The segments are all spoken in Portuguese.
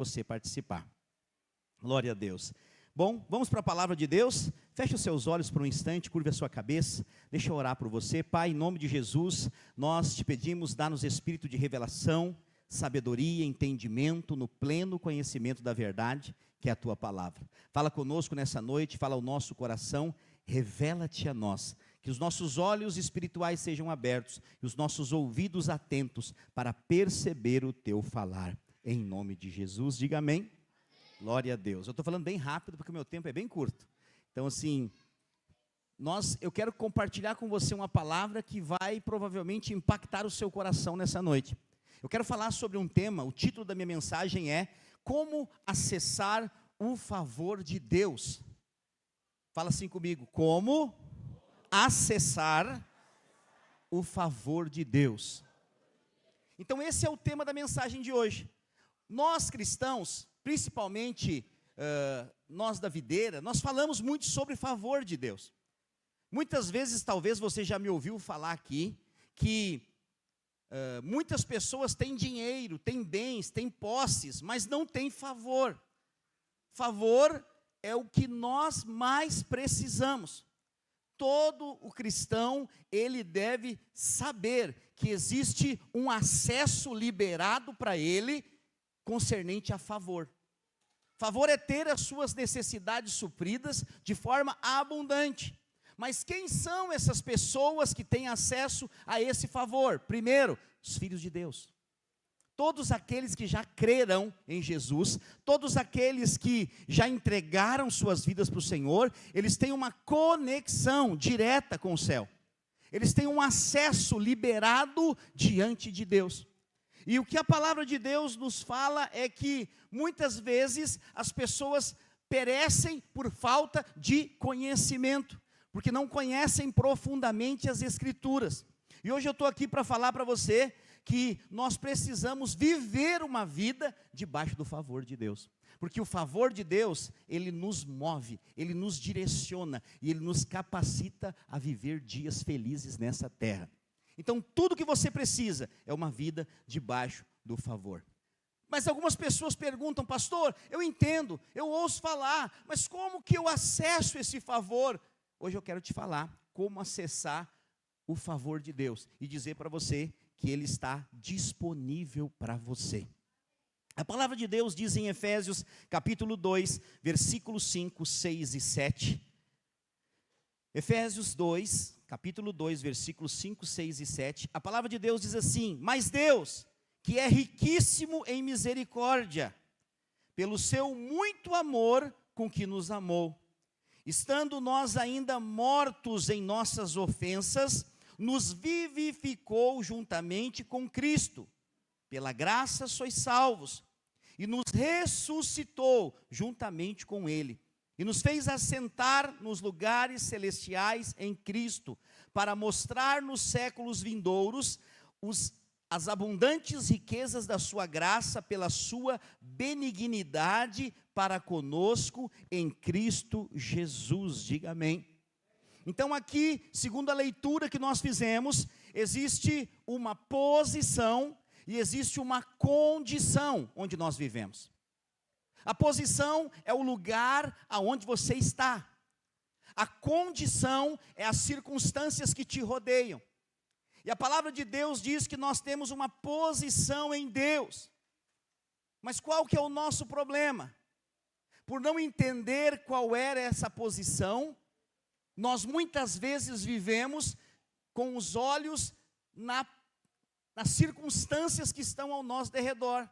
você participar. Glória a Deus. Bom, vamos para a palavra de Deus. Feche os seus olhos por um instante, curve a sua cabeça. Deixa eu orar por você. Pai, em nome de Jesus, nós te pedimos, dá-nos espírito de revelação, sabedoria, entendimento, no pleno conhecimento da verdade, que é a tua palavra. Fala conosco nessa noite, fala ao nosso coração, revela-te a nós. Que os nossos olhos espirituais sejam abertos e os nossos ouvidos atentos para perceber o teu falar. Em nome de Jesus, diga amém. Glória a Deus. Eu estou falando bem rápido porque o meu tempo é bem curto. Então, assim, eu quero compartilhar com você uma palavra que vai provavelmente impactar o seu coração nessa noite. Eu quero falar sobre um tema, o título da minha mensagem é Como acessar o favor de Deus. Fala assim comigo, como acessar o favor de Deus. Então esse é o tema da mensagem de hoje. Nós cristãos, principalmente nós da videira, nós falamos muito sobre favor de Deus. Muitas vezes, talvez você já me ouviu falar aqui, que muitas pessoas têm dinheiro, têm bens, têm posses, mas não têm favor. Favor é o que nós mais precisamos. Todo o cristão, ele deve saber que existe um acesso liberado para ele, concernente a favor. Favor é ter as suas necessidades supridas de forma abundante. Mas quem são essas pessoas que têm acesso a esse favor? Primeiro, os filhos de Deus. Todos aqueles que já creram em Jesus, todos aqueles que já entregaram suas vidas para o Senhor, eles têm uma conexão direta com o céu. Eles têm um acesso liberado diante de Deus. E o que a palavra de Deus nos fala é que muitas vezes as pessoas perecem por falta de conhecimento, porque não conhecem profundamente as Escrituras. E hoje eu estou aqui para falar para você que nós precisamos viver uma vida debaixo do favor de Deus. Porque o favor de Deus, ele nos move, ele nos direciona e ele nos capacita a viver dias felizes nessa terra. Então tudo que você precisa é uma vida debaixo do favor. Mas algumas pessoas perguntam, pastor, eu entendo, eu ouço falar, mas como que eu acesso esse favor? Hoje eu quero te falar como acessar o favor de Deus e dizer para você que ele está disponível para você. A palavra de Deus diz em Efésios capítulo 2, versículos 5, 6 e 7. Efésios 2, capítulo 2, versículos 5, 6 e 7. A palavra de Deus diz assim: Mas Deus, que é riquíssimo em misericórdia, pelo seu muito amor com que nos amou, estando nós ainda mortos em nossas ofensas, nos vivificou juntamente com Cristo. Pela graça sois salvos. E nos ressuscitou juntamente com Ele. E nos fez assentar nos lugares celestiais em Cristo, para mostrar nos séculos vindouros as abundantes riquezas da sua graça, pela sua benignidade para conosco em Cristo Jesus. Diga amém. Então aqui, segundo a leitura que nós fizemos, existe uma posição e existe uma condição onde nós vivemos. A posição é o lugar aonde você está. A condição é as circunstâncias que te rodeiam. E a palavra de Deus diz que nós temos uma posição em Deus. Mas qual que é o nosso problema? Por não entender qual era essa posição, nós muitas vezes vivemos com os olhos nas circunstâncias que estão ao nosso derredor,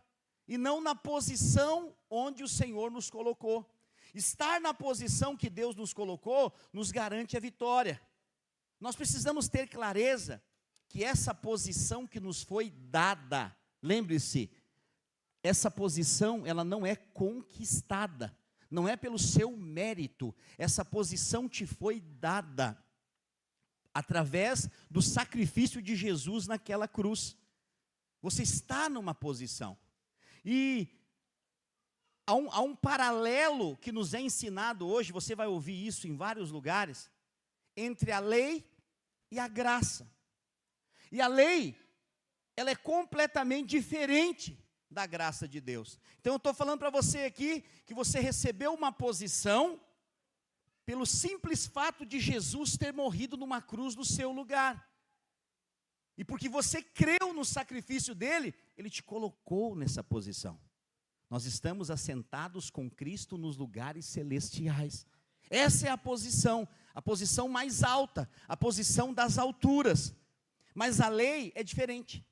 e não na posição onde o Senhor nos colocou. Estar na posição que Deus nos colocou, nos garante a vitória. Nós precisamos ter clareza que essa posição que nos foi dada, lembre-se, essa posição, ela não é conquistada, não é pelo seu mérito, essa posição te foi dada através do sacrifício de Jesus naquela cruz. Você está numa posição. E há um paralelo que nos é ensinado hoje, você vai ouvir isso em vários lugares, entre a lei e a graça. E a lei, ela é completamente diferente da graça de Deus. Então eu estou falando para você aqui, que você recebeu uma posição, pelo simples fato de Jesus ter morrido numa cruz no seu lugar. E porque você creu no sacrifício dele, ele te colocou nessa posição. Nós estamos assentados com Cristo nos lugares celestiais. Essa é a posição mais alta, a posição das alturas. Mas a lei é diferente.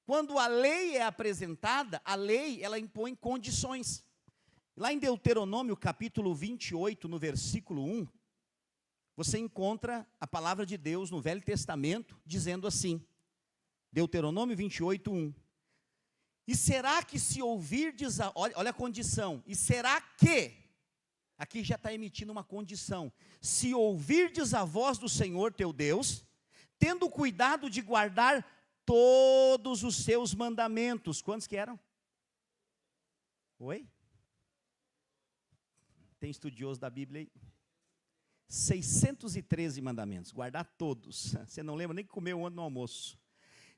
Quando a lei é apresentada, a lei, ela impõe condições. Lá em Deuteronômio, capítulo 28, no versículo 1, você encontra a palavra de Deus no Velho Testamento, dizendo assim, Deuteronômio 28, 1. E será que se ouvirdes, olha a condição, e será que, aqui já está emitindo uma condição, se ouvirdes a voz do Senhor teu Deus, tendo cuidado de guardar todos os seus mandamentos. Quantos que eram? Oi? Tem estudioso da Bíblia aí? 613 mandamentos, guardar todos. Você não lembra nem que comeu ontem no almoço.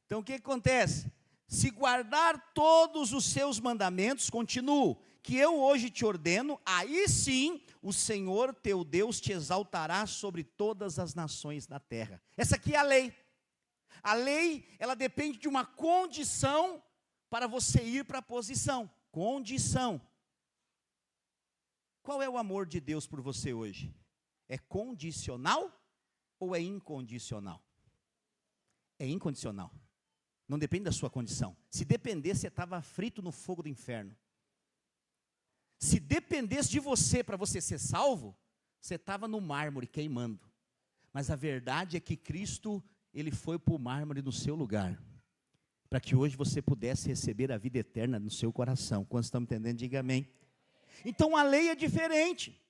Então o que acontece? Se guardar todos os seus mandamentos, continuo, que eu hoje te ordeno, aí sim o Senhor teu Deus te exaltará sobre todas as nações da terra. Essa aqui é a lei. A lei, ela depende de uma condição para você ir para a posição. Condição. Qual é o amor de Deus por você hoje? É condicional ou é incondicional? É incondicional. Não depende da sua condição. Se dependesse, você estava frito no fogo do inferno. Se dependesse de você para você ser salvo, você estava no mármore queimando. Mas a verdade é que Cristo, ele foi para o mármore no seu lugar, para que hoje você pudesse receber a vida eterna no seu coração. Quando estamos entendendo, diga amém. Então a lei é diferente.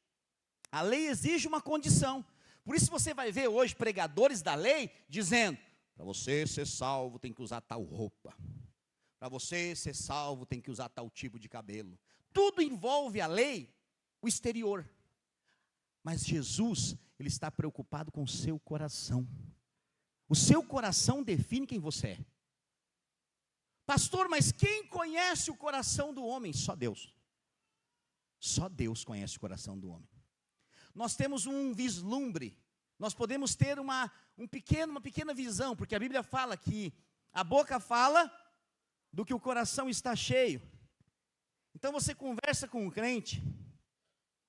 A lei exige uma condição. Por isso você vai ver hoje pregadores da lei dizendo: para você ser salvo tem que usar tal roupa. Para você ser salvo tem que usar tal tipo de cabelo. Tudo envolve a lei, o exterior. Mas Jesus, ele está preocupado com o seu coração. O seu coração define quem você é. Pastor, mas quem conhece o coração do homem? Só Deus. Só Deus conhece o coração do homem. Nós temos um vislumbre. Nós podemos ter uma pequena visão, porque a Bíblia fala que a boca fala do que o coração está cheio. Então você conversa com um crente,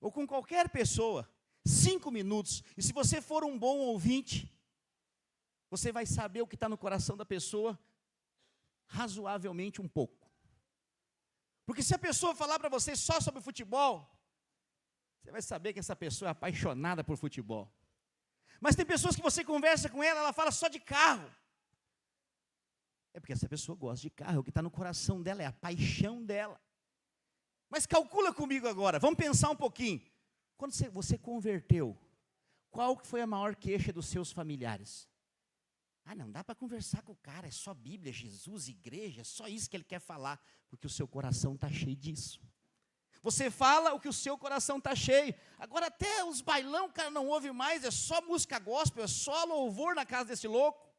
ou com qualquer pessoa, 5 minutos, e se você for um bom ouvinte, você vai saber o que está no coração da pessoa, razoavelmente um pouco. Porque se a pessoa falar para você só sobre futebol, você vai saber que essa pessoa é apaixonada por futebol. Mas tem pessoas que você conversa com ela, ela fala só de carro. É porque essa pessoa gosta de carro, o que está no coração dela é a paixão dela. Mas calcula comigo agora, vamos pensar um pouquinho. Quando você converteu, qual que foi a maior queixa dos seus familiares? Ah, não dá para conversar com o cara, é só Bíblia, Jesus, igreja, é só isso que ele quer falar, porque o seu coração está cheio disso. Você fala o que o seu coração está cheio. Agora até os bailão o cara não ouve mais, é só música gospel, é só louvor na casa desse louco.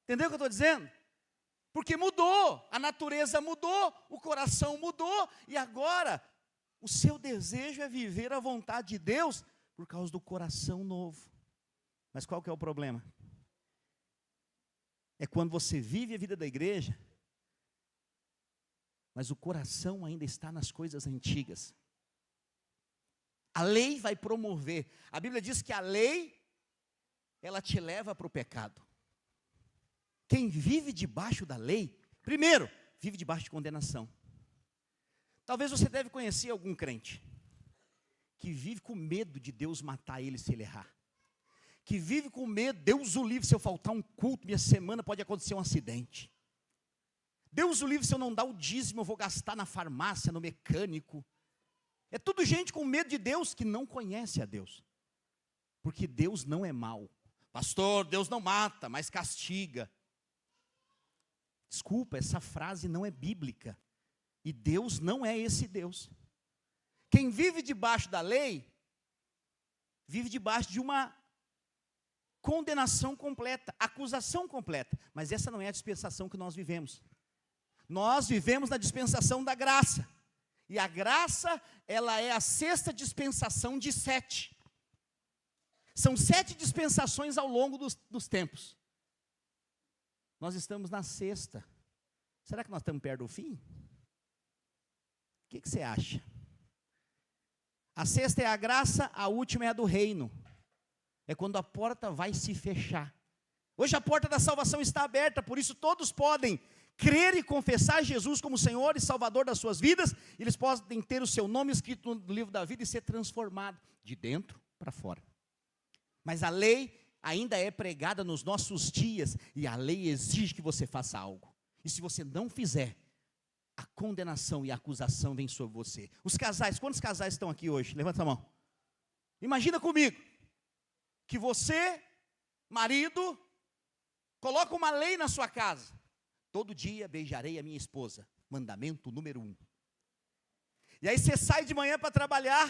Entendeu o que eu estou dizendo? Porque mudou, a natureza mudou, o coração mudou, e agora o seu desejo é viver a vontade de Deus por causa do coração novo. Mas qual que é o problema? É quando você vive a vida da igreja, mas o coração ainda está nas coisas antigas. A lei vai promover. A Bíblia diz que a lei, ela te leva para o pecado. Quem vive debaixo da lei, primeiro, vive debaixo de condenação. Talvez você deve conhecer algum crente que vive com medo de Deus matar ele se ele errar. Que vive com medo, Deus o livre, se eu faltar um culto, minha semana pode acontecer um acidente. Deus o livre, se eu não dar o dízimo, eu vou gastar na farmácia, no mecânico. É tudo gente com medo de Deus que não conhece a Deus. Porque Deus não é mau. Pastor, Deus não mata, mas castiga. Desculpa, essa frase não é bíblica. E Deus não é esse Deus. Quem vive debaixo da lei, vive debaixo de uma condenação completa, acusação completa. Mas essa não é a dispensação que nós vivemos. Nós vivemos na dispensação da graça. E a graça, ela é a sexta dispensação de 7. São 7 dispensações ao longo dos tempos. Nós estamos na sexta. Será que nós estamos perto do fim? O que você acha? A sexta é a graça, a última é a do reino. É quando a porta vai se fechar. Hoje a porta da salvação está aberta, por isso todos podem crer e confessar Jesus como Senhor e Salvador das suas vidas. Eles podem ter o seu nome escrito no livro da vida e ser transformado de dentro para fora. Mas a lei ainda é pregada nos nossos dias e a lei exige que você faça algo. E se você não fizer, a condenação e a acusação vem sobre você. Os casais, quantos casais estão aqui hoje? Levanta a mão. Imagina comigo que você, marido, coloca uma lei na sua casa. Todo dia beijarei a minha esposa. Mandamento número 1. E aí você sai de manhã para trabalhar,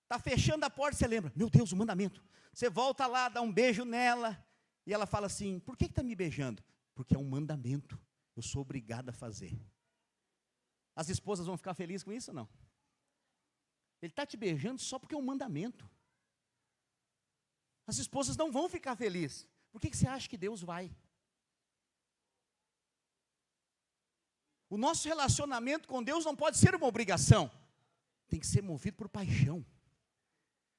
está fechando a porta, você lembra, meu Deus, o mandamento. Você volta lá, dá um beijo nela, e ela fala assim, por que está me beijando? Porque é um mandamento, eu sou obrigado a fazer. As esposas vão ficar felizes com isso ou não? Ele está te beijando só porque é um mandamento. As esposas não vão ficar felizes. Por que você acha que Deus vai? O nosso relacionamento com Deus não pode ser uma obrigação. Tem que ser movido por paixão.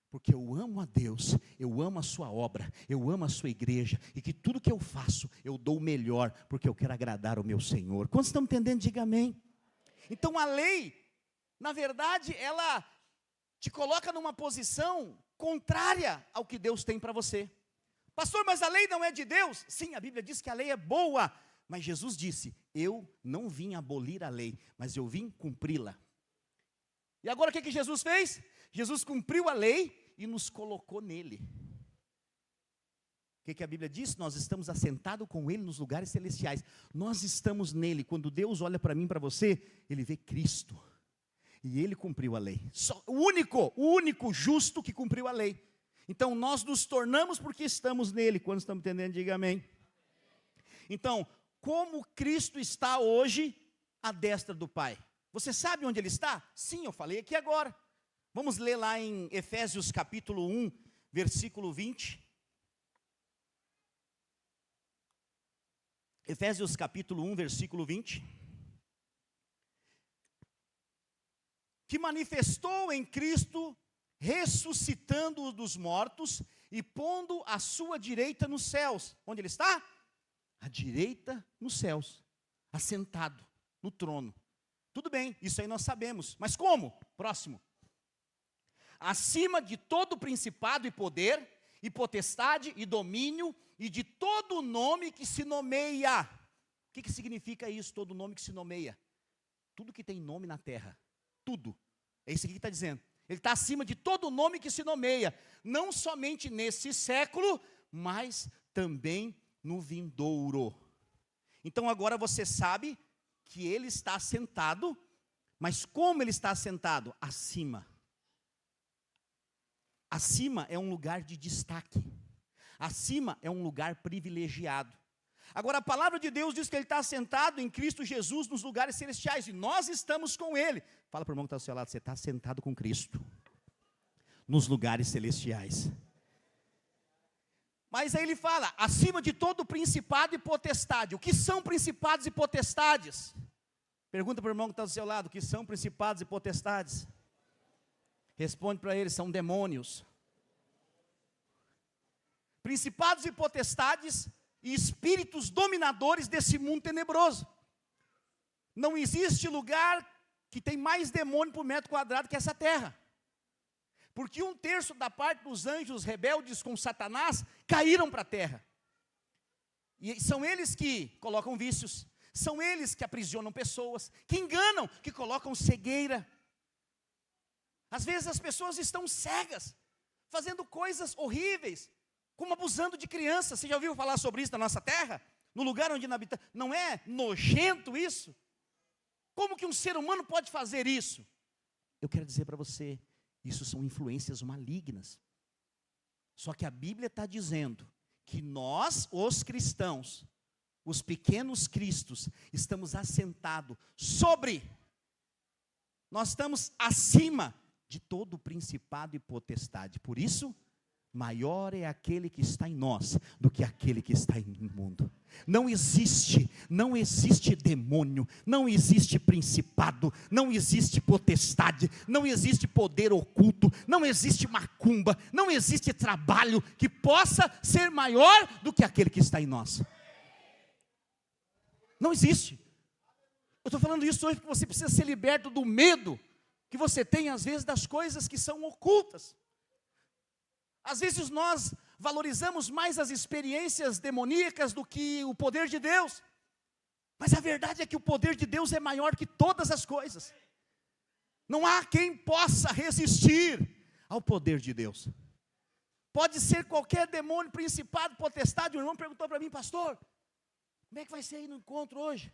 Porque eu amo a Deus, eu amo a sua obra, eu amo a sua igreja. E que tudo que eu faço, eu dou o melhor, porque eu quero agradar o meu Senhor. Quantos estão entendendo? Diga amém. Então a lei, na verdade, ela te coloca numa posição contrária ao que Deus tem para você. Pastor, mas a lei não é de Deus? Sim, a Bíblia diz que a lei é boa. Mas Jesus disse, eu não vim abolir a lei, mas eu vim cumpri-la. E agora o que Jesus fez? Jesus cumpriu a lei e nos colocou nele. O que a Bíblia diz? Nós estamos assentados com Ele nos lugares celestiais. Nós estamos nele. Quando Deus olha para mim, para você, Ele vê Cristo. E Ele cumpriu a lei. O único justo que cumpriu a lei. Então nós nos tornamos porque estamos nele. Quando estamos entendendo, diga amém. Então, como Cristo está hoje à destra do Pai? Você sabe onde Ele está? Sim, eu falei aqui agora. Vamos ler lá em Efésios capítulo 1, versículo 20. Efésios capítulo 1, versículo 20. Que manifestou em Cristo, ressuscitando-o dos mortos e pondo a sua direita nos céus. Onde Ele está? À direita nos céus, assentado no trono. Tudo bem, isso aí nós sabemos. Mas como? Próximo. Acima de todo principado e poder, e potestade e domínio, e de todo nome que se nomeia. O que significa isso, todo nome que se nomeia? Tudo que tem nome na terra. Tudo. É isso aqui que está dizendo. Ele está acima de todo nome que se nomeia. Não somente nesse século, mas também no vindouro. Então agora você sabe que Ele está sentado, mas como Ele está sentado? Acima. Acima é um lugar de destaque. Acima é um lugar privilegiado. Agora a palavra de Deus diz que Ele está sentado em Cristo Jesus nos lugares celestiais. E nós estamos com Ele. Fala para o irmão que está ao seu lado, você está sentado com Cristo. Nos lugares celestiais. Mas aí ele fala, acima de todo principado e potestade. O que são principados e potestades? Pergunta para o irmão que está ao seu lado, o que são principados e potestades? Responde para ele, são demônios. Principados e potestades e espíritos dominadores desse mundo tenebroso. Não existe lugar que tem mais demônio por metro quadrado que essa terra. Porque 1/3 da parte dos anjos rebeldes com Satanás caíram para a terra. E são eles que colocam vícios, são eles que aprisionam pessoas, que enganam, que colocam cegueira. Às vezes as pessoas estão cegas, fazendo coisas horríveis, como abusando de crianças. Você já ouviu falar sobre isso na nossa terra? No lugar onde habitamos. Não é nojento isso? Como que um ser humano pode fazer isso? Eu quero dizer para você, isso são influências malignas. Só que a Bíblia está dizendo que nós, os cristãos, os pequenos cristos, estamos assentados nós estamos acima de todo principado e potestade. Por isso, maior é aquele que está em nós do que aquele que está no mundo. Não existe demônio, não existe principado, não existe potestade, não existe poder oculto, não existe macumba, não existe trabalho que possa ser maior do que aquele que está em nós. Não existe. Eu estou falando isso hoje porque você precisa ser liberto do medo que você tem às vezes das coisas que são ocultas. Às vezes nós valorizamos mais as experiências demoníacas do que o poder de Deus. Mas a verdade é que o poder de Deus é maior que todas as coisas. Não há quem possa resistir ao poder de Deus. Pode ser qualquer demônio, principado, potestade. O irmão perguntou para mim: pastor, como é que vai ser aí no encontro hoje?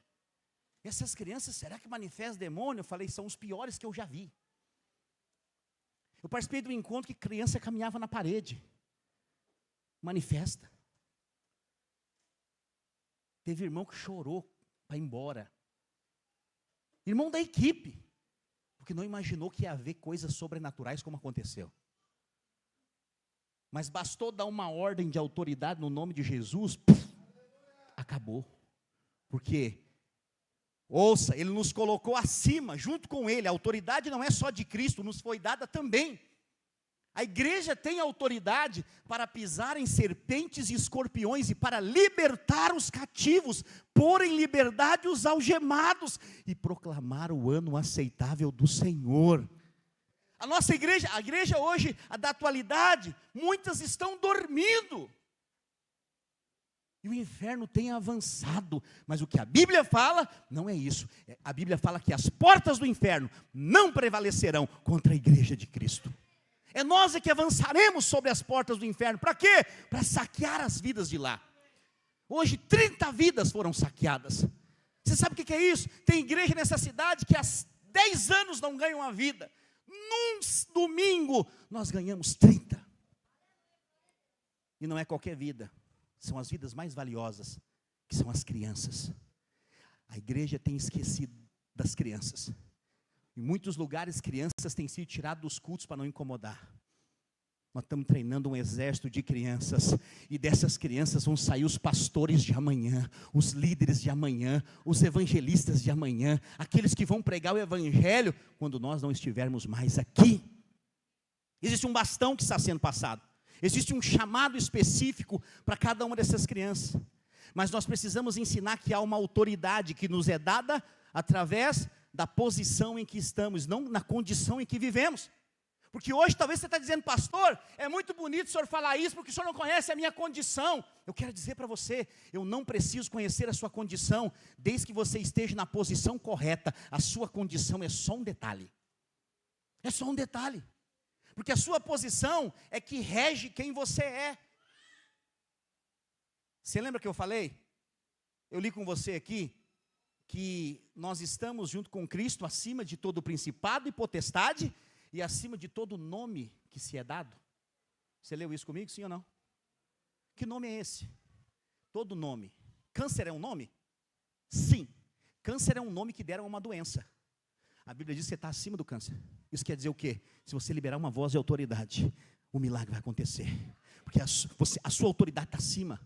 Essas crianças, será que manifestam demônio? Eu falei, são os piores que eu já vi. Eu participei de um encontro que criança caminhava na parede. Manifesta. Teve irmão que chorou para ir embora. Irmão da equipe. Porque não imaginou que ia haver coisas sobrenaturais como aconteceu. Mas bastou dar uma ordem de autoridade no nome de Jesus, acabou. Porque, ouça, Ele nos colocou acima, junto com Ele. A autoridade não é só de Cristo, nos foi dada também. A igreja tem autoridade para pisar em serpentes e escorpiões e para libertar os cativos, pôr em liberdade os algemados e proclamar o ano aceitável do Senhor. A nossa igreja, a igreja hoje, a da atualidade, muitas estão dormindo. E o inferno tem avançado, mas o que a Bíblia fala, não é isso. A Bíblia fala que as portas do inferno não prevalecerão contra a igreja de Cristo. É nós que avançaremos sobre as portas do inferno. Para quê? Para saquear as vidas de lá. Hoje 30 vidas foram saqueadas. Você sabe o que é isso? Tem igreja nessa cidade que há 10 anos não ganha uma vida. Num domingo nós ganhamos 30. E não é qualquer vida. São as vidas mais valiosas, que são as crianças. A igreja tem esquecido das crianças. Em muitos lugares, crianças têm sido tiradas dos cultos para não incomodar. Nós estamos treinando um exército de crianças. E dessas crianças vão sair os pastores de amanhã, os líderes de amanhã, os evangelistas de amanhã, aqueles que vão pregar o evangelho quando nós não estivermos mais aqui. Existe um bastão que está sendo passado. Existe um chamado específico para cada uma dessas crianças. Mas nós precisamos ensinar que há uma autoridade que nos é dada através da posição em que estamos, não na condição em que vivemos. Porque hoje talvez você está dizendo, pastor, é muito bonito o senhor falar isso, porque o senhor não conhece a minha condição. Eu quero dizer para você, eu não preciso conhecer a sua condição, desde que você esteja na posição correta. A sua condição é só um detalhe. É só um detalhe. Porque a sua posição é que rege quem você é. Você lembra que eu falei? Eu li com você aqui, que nós estamos junto com Cristo acima de todo principado e potestade e acima de todo nome que se é dado. Você leu isso comigo, sim ou não? Que nome é esse? Todo nome. Câncer é um nome? Sim. Câncer é um nome que deram a uma doença. A Bíblia diz que você está acima do câncer. Isso quer dizer o quê? Se você liberar uma voz de autoridade, o milagre vai acontecer. Porque a sua autoridade está acima.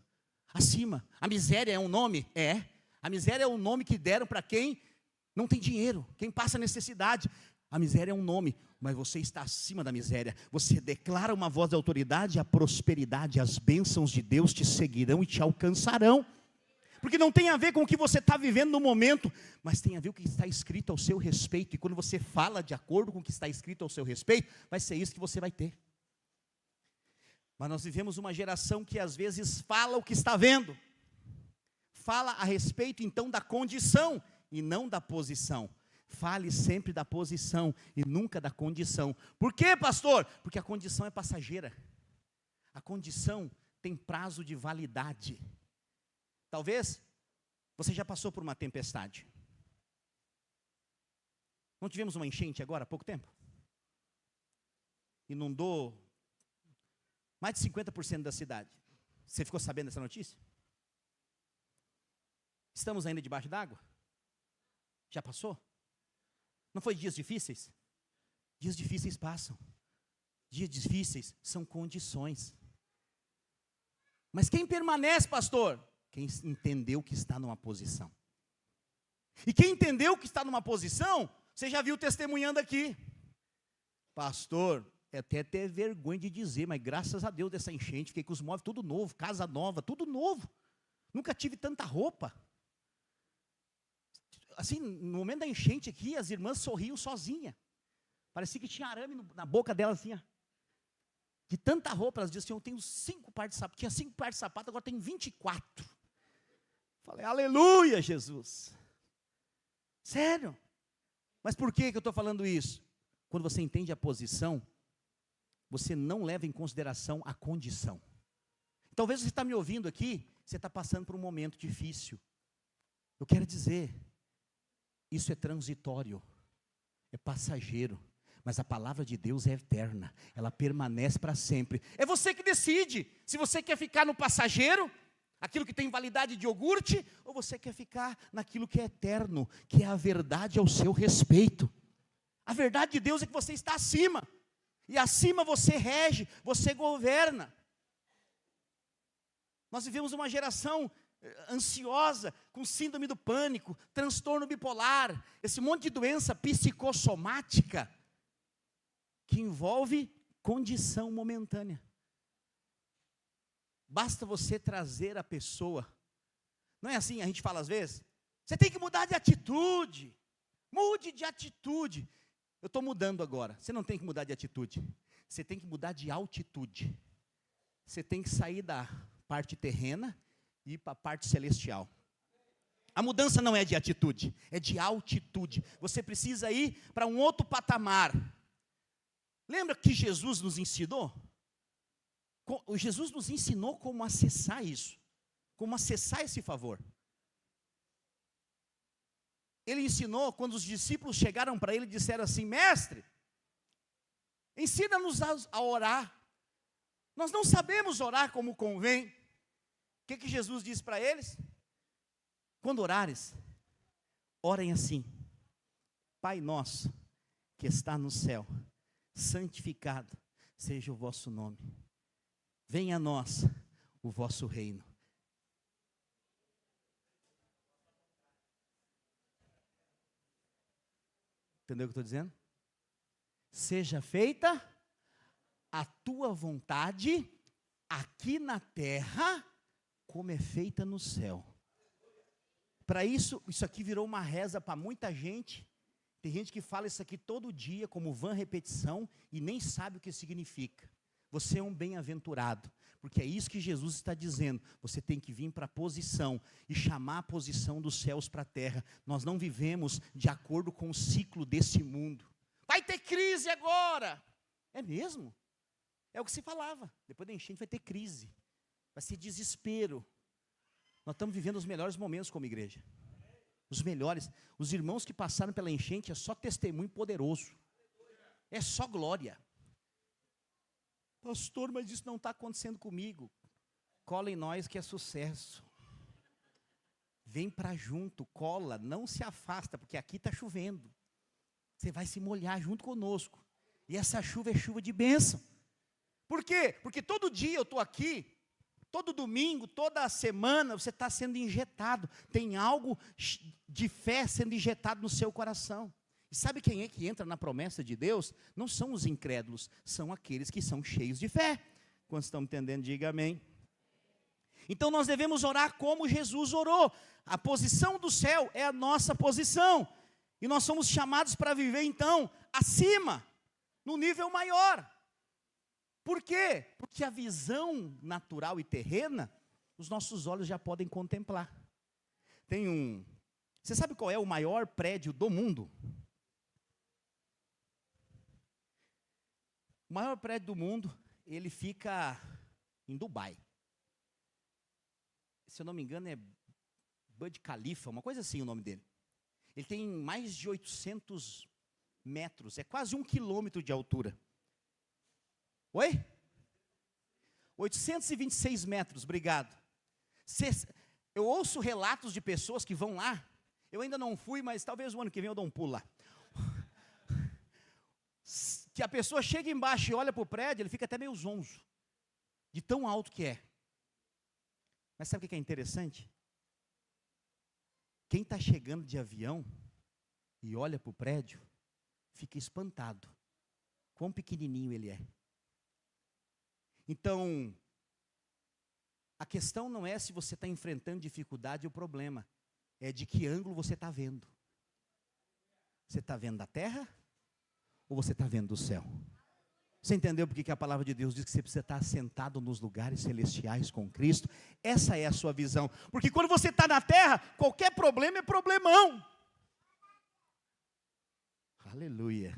Acima. A miséria é um nome? É. A miséria é um nome que deram para quem não tem dinheiro, quem passa necessidade. A miséria é um nome, mas você está acima da miséria. Você declara uma voz de autoridade, a prosperidade, as bênçãos de Deus te seguirão e te alcançarão. Porque não tem a ver com o que você está vivendo no momento, mas tem a ver com o que está escrito ao seu respeito. E quando você fala de acordo com o que está escrito ao seu respeito, vai ser isso que você vai ter. Mas nós vivemos uma geração que às vezes fala o que está vendo. Fala a respeito então da condição e não da posição. Fale sempre da posição e nunca da condição. Por quê, pastor? Porque a condição é passageira. A condição tem prazo de validade. Talvez você já passou por uma tempestade. Não tivemos uma enchente agora há pouco tempo? Inundou mais de 50% da cidade. Você ficou sabendo dessa notícia? Estamos ainda debaixo d'água? Já passou? Não foi dias difíceis? Dias difíceis passam. Dias difíceis são condições. Mas quem permanece, pastor? Quem entendeu que está numa posição. E quem entendeu que está numa posição, você já viu testemunhando aqui. Pastor, até ter vergonha de dizer, mas graças a Deus dessa enchente, fiquei com os móveis tudo novo, casa nova, tudo novo. Nunca tive tanta roupa. Assim, no momento da enchente aqui, as irmãs sorriam sozinhas. Parecia que tinha arame na boca delas, assim, ó. De tanta roupa, elas diziam, eu tenho 5 pares de sapato. Tinha 5 pares de sapato, agora tem 24. Falei, aleluia, Jesus. Sério. Mas por que eu estou falando isso? Quando você entende a posição, você não leva em consideração a condição. Talvez você está me ouvindo aqui, você está passando por um momento difícil. Eu quero dizer, isso é transitório, é passageiro. Mas a palavra de Deus é eterna, ela permanece para sempre. É você que decide, se você quer ficar no passageiro, aquilo que tem validade de iogurte, ou você quer ficar naquilo que é eterno, que é a verdade ao seu respeito. A verdade de Deus é que você está acima, e acima você rege, você governa. Nós vivemos uma geração ansiosa, com síndrome do pânico, transtorno bipolar, esse monte de doença psicossomática, que envolve condição momentânea. Basta você trazer a pessoa. Não é assim, a gente fala às vezes, você tem que mudar de atitude. Mude de atitude. Eu estou mudando agora. Você não tem que mudar de atitude. Você tem que mudar de altitude. Você tem que sair da parte terrena e ir para a parte celestial. A mudança não é de atitude, é de altitude. Você precisa ir para um outro patamar. Lembra que Jesus nos ensinou? Jesus nos ensinou como acessar isso, como acessar esse favor. Ele ensinou, quando os discípulos chegaram para ele e disseram assim, mestre, ensina-nos a orar. Nós não sabemos orar como convém. O que Jesus disse para eles? Quando orares, orem assim, Pai nosso, que está no céu, santificado seja o vosso nome. Venha a nós o vosso reino. Entendeu o que eu estou dizendo? Seja feita a tua vontade aqui na terra, como é feita no céu. Para isso aqui virou uma reza para muita gente. Tem gente que fala isso aqui todo dia, como vã repetição, e nem sabe o que significa. Você é um bem-aventurado, porque é isso que Jesus está dizendo. Você tem que vir para a posição e chamar a posição dos céus para a terra. Nós não vivemos de acordo com o ciclo desse mundo. Vai ter crise agora. É mesmo? É o que se falava. Depois da enchente vai ter crise. Vai ser desespero. Nós estamos vivendo os melhores momentos como igreja. Os melhores. Os irmãos que passaram pela enchente é só testemunho poderoso. É só glória. Pastor, mas isso não está acontecendo comigo. Cola em nós que é sucesso. Vem para junto, cola, não se afasta, porque aqui está chovendo. Você vai se molhar junto conosco. E essa chuva é chuva de bênção. Por quê? Porque todo dia eu estou aqui, todo domingo, toda semana, você está sendo injetado. Tem algo de fé sendo injetado no seu coração. E sabe quem é que entra na promessa de Deus? Não são os incrédulos, são aqueles que são cheios de fé. Quando estão entendendo, diga amém. Então nós devemos orar como Jesus orou. A posição do céu é a nossa posição. E nós somos chamados para viver então acima, no nível maior. Por quê? Porque a visão natural e terrena, os nossos olhos já podem contemplar. Você sabe qual é o maior prédio do mundo? O maior prédio do mundo, ele fica em Dubai. Se eu não me engano é Burj Khalifa, uma coisa assim o nome dele. Ele tem mais de 800 metros, é quase 1 quilômetro de altura. Oi? 826 metros, obrigado. Eu ouço relatos de pessoas que vão lá. Eu ainda não fui, mas talvez o ano que vem eu dou um pulo lá. Que a pessoa chega embaixo e olha para o prédio, ele fica até meio zonzo, de tão alto que é. Mas sabe o que é interessante? Quem está chegando de avião e olha para o prédio, fica espantado. Quão pequenininho ele é. Então, a questão não é se você está enfrentando dificuldade ou problema. É de que ângulo você está vendo. Você está vendo da terra? Ou você está vendo do céu? Você entendeu porque que a palavra de Deus diz que você precisa estar assentado nos lugares celestiais com Cristo? Essa é a sua visão. Porque quando você está na terra, qualquer problema é problemão. Aleluia.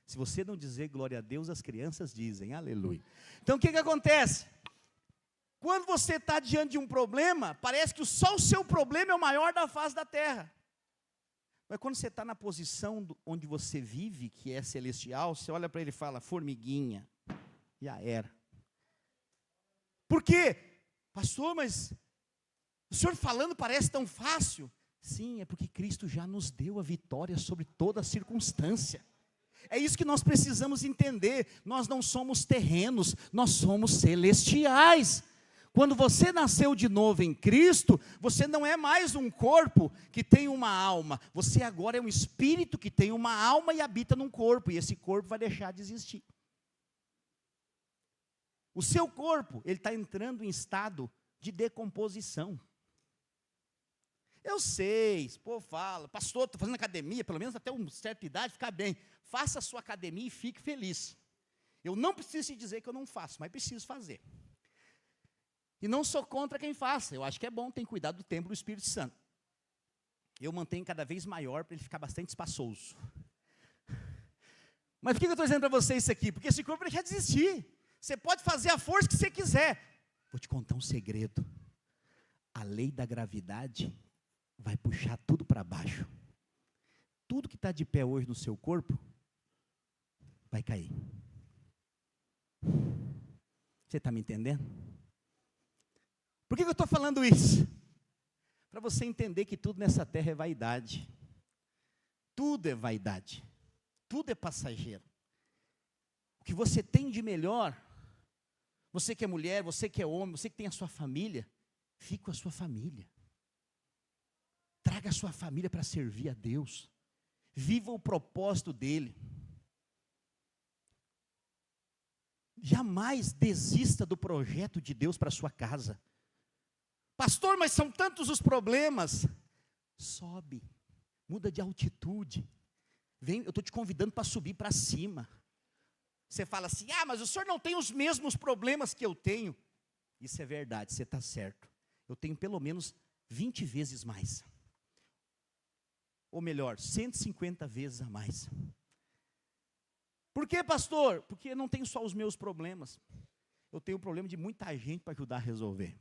Se você não dizer glória a Deus, as crianças dizem aleluia. Então o que acontece? Quando você está diante de um problema, parece que só o seu problema é o maior da face da terra. Mas quando você está na posição onde você vive, que é celestial, você olha para ele e fala, formiguinha, já era. Por quê? Pastor, mas o senhor falando parece tão fácil. Sim, é porque Cristo já nos deu a vitória sobre toda a circunstância. É isso que nós precisamos entender. Nós não somos terrenos, nós somos celestiais. Quando você nasceu de novo em Cristo, você não é mais um corpo que tem uma alma. Você agora é um espírito que tem uma alma e habita num corpo. E esse corpo vai deixar de existir. O seu corpo, ele está entrando em estado de decomposição. Eu sei, o povo fala, pastor, estou fazendo academia, pelo menos até uma certa idade, ficar bem. Faça a sua academia e fique feliz. Eu não preciso te dizer que eu não faço, mas preciso fazer. E não sou contra quem faça, eu acho que é bom ter cuidado do templo do Espírito Santo. Eu mantenho cada vez maior para ele ficar bastante espaçoso. Mas por que eu estou dizendo para você isso aqui? Porque esse corpo ele quer desistir. Você pode fazer a força que você quiser. Vou te contar um segredo. A lei da gravidade vai puxar tudo para baixo. Tudo que está de pé hoje no seu corpo vai cair. Você está me entendendo? Por que eu estou falando isso? Para você entender que tudo nessa terra é vaidade. Tudo é vaidade. Tudo é passageiro. O que você tem de melhor, você que é mulher, você que é homem, você que tem a sua família, fique com a sua família. Traga a sua família para servir a Deus. Viva o propósito dele. Jamais desista do projeto de Deus para a sua casa. Pastor, mas são tantos os problemas. Sobe, muda de altitude. Vem, eu estou te convidando para subir para cima. Você fala assim, mas o senhor não tem os mesmos problemas que eu tenho. Isso é verdade, você está certo. Eu tenho pelo menos 20 vezes mais. Ou melhor, 150 vezes a mais. Por que, pastor? Porque eu não tenho só os meus problemas. Eu tenho o problema de muita gente para ajudar a resolver.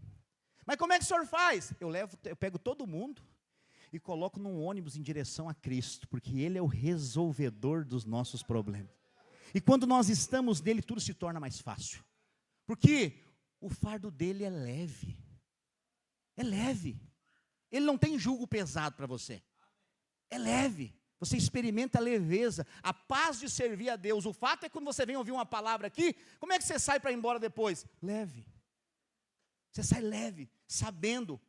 Mas como é que o senhor faz? Eu pego todo mundo e coloco num ônibus em direção a Cristo, porque Ele é o resolvedor dos nossos problemas. E quando nós estamos nele, tudo se torna mais fácil. Porque o fardo dele é leve. É leve. Ele não tem jugo pesado para você. É leve. Você experimenta a leveza, a paz de servir a Deus. O fato é que quando você vem ouvir uma palavra aqui, como é que você sai para ir embora depois? Leve. Você sai leve, sabendo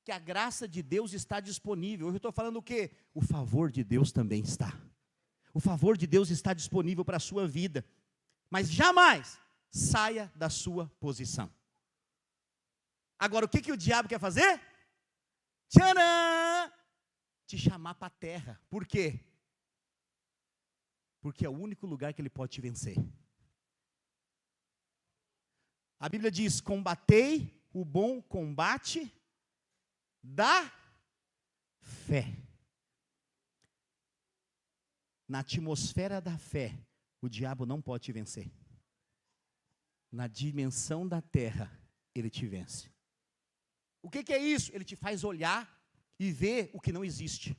que a graça de Deus está disponível. Hoje eu estou falando o quê? O favor de Deus também está. O favor de Deus está disponível para a sua vida. Mas jamais saia da sua posição. Agora, o que o diabo quer fazer? Tcharam! Te chamar para a terra. Por quê? Porque é o único lugar que ele pode te vencer. A Bíblia diz, combatei o bom combate da fé. Na atmosfera da fé, o diabo não pode te vencer. Na dimensão da terra, ele te vence. O que é isso? Ele te faz olhar e ver o que não existe.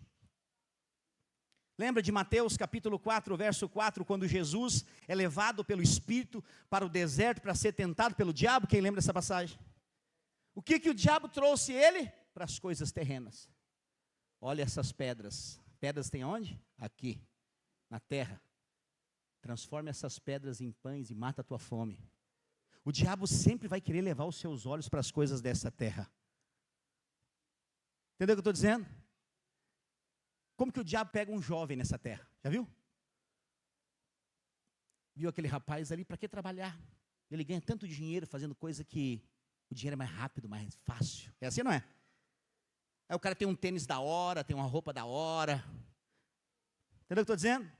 Lembra de Mateus capítulo 4, verso 4, quando Jesus é levado pelo Espírito para o deserto para ser tentado pelo diabo? Quem lembra dessa passagem? O que o diabo trouxe ele? para as coisas terrenas. Olha essas pedras. Pedras tem onde? Aqui, na terra. Transforma essas pedras em pães e mata a tua fome. O diabo sempre vai querer levar os seus olhos para as coisas dessa terra. Entendeu o que eu estou dizendo? Como que o diabo pega um jovem nessa terra? Já viu? Viu aquele rapaz ali, para que trabalhar? Ele ganha tanto dinheiro fazendo coisa que o dinheiro é mais rápido, mais fácil. É assim, não é? Aí o cara tem um tênis da hora, tem uma roupa da hora. Entendeu o que eu estou dizendo?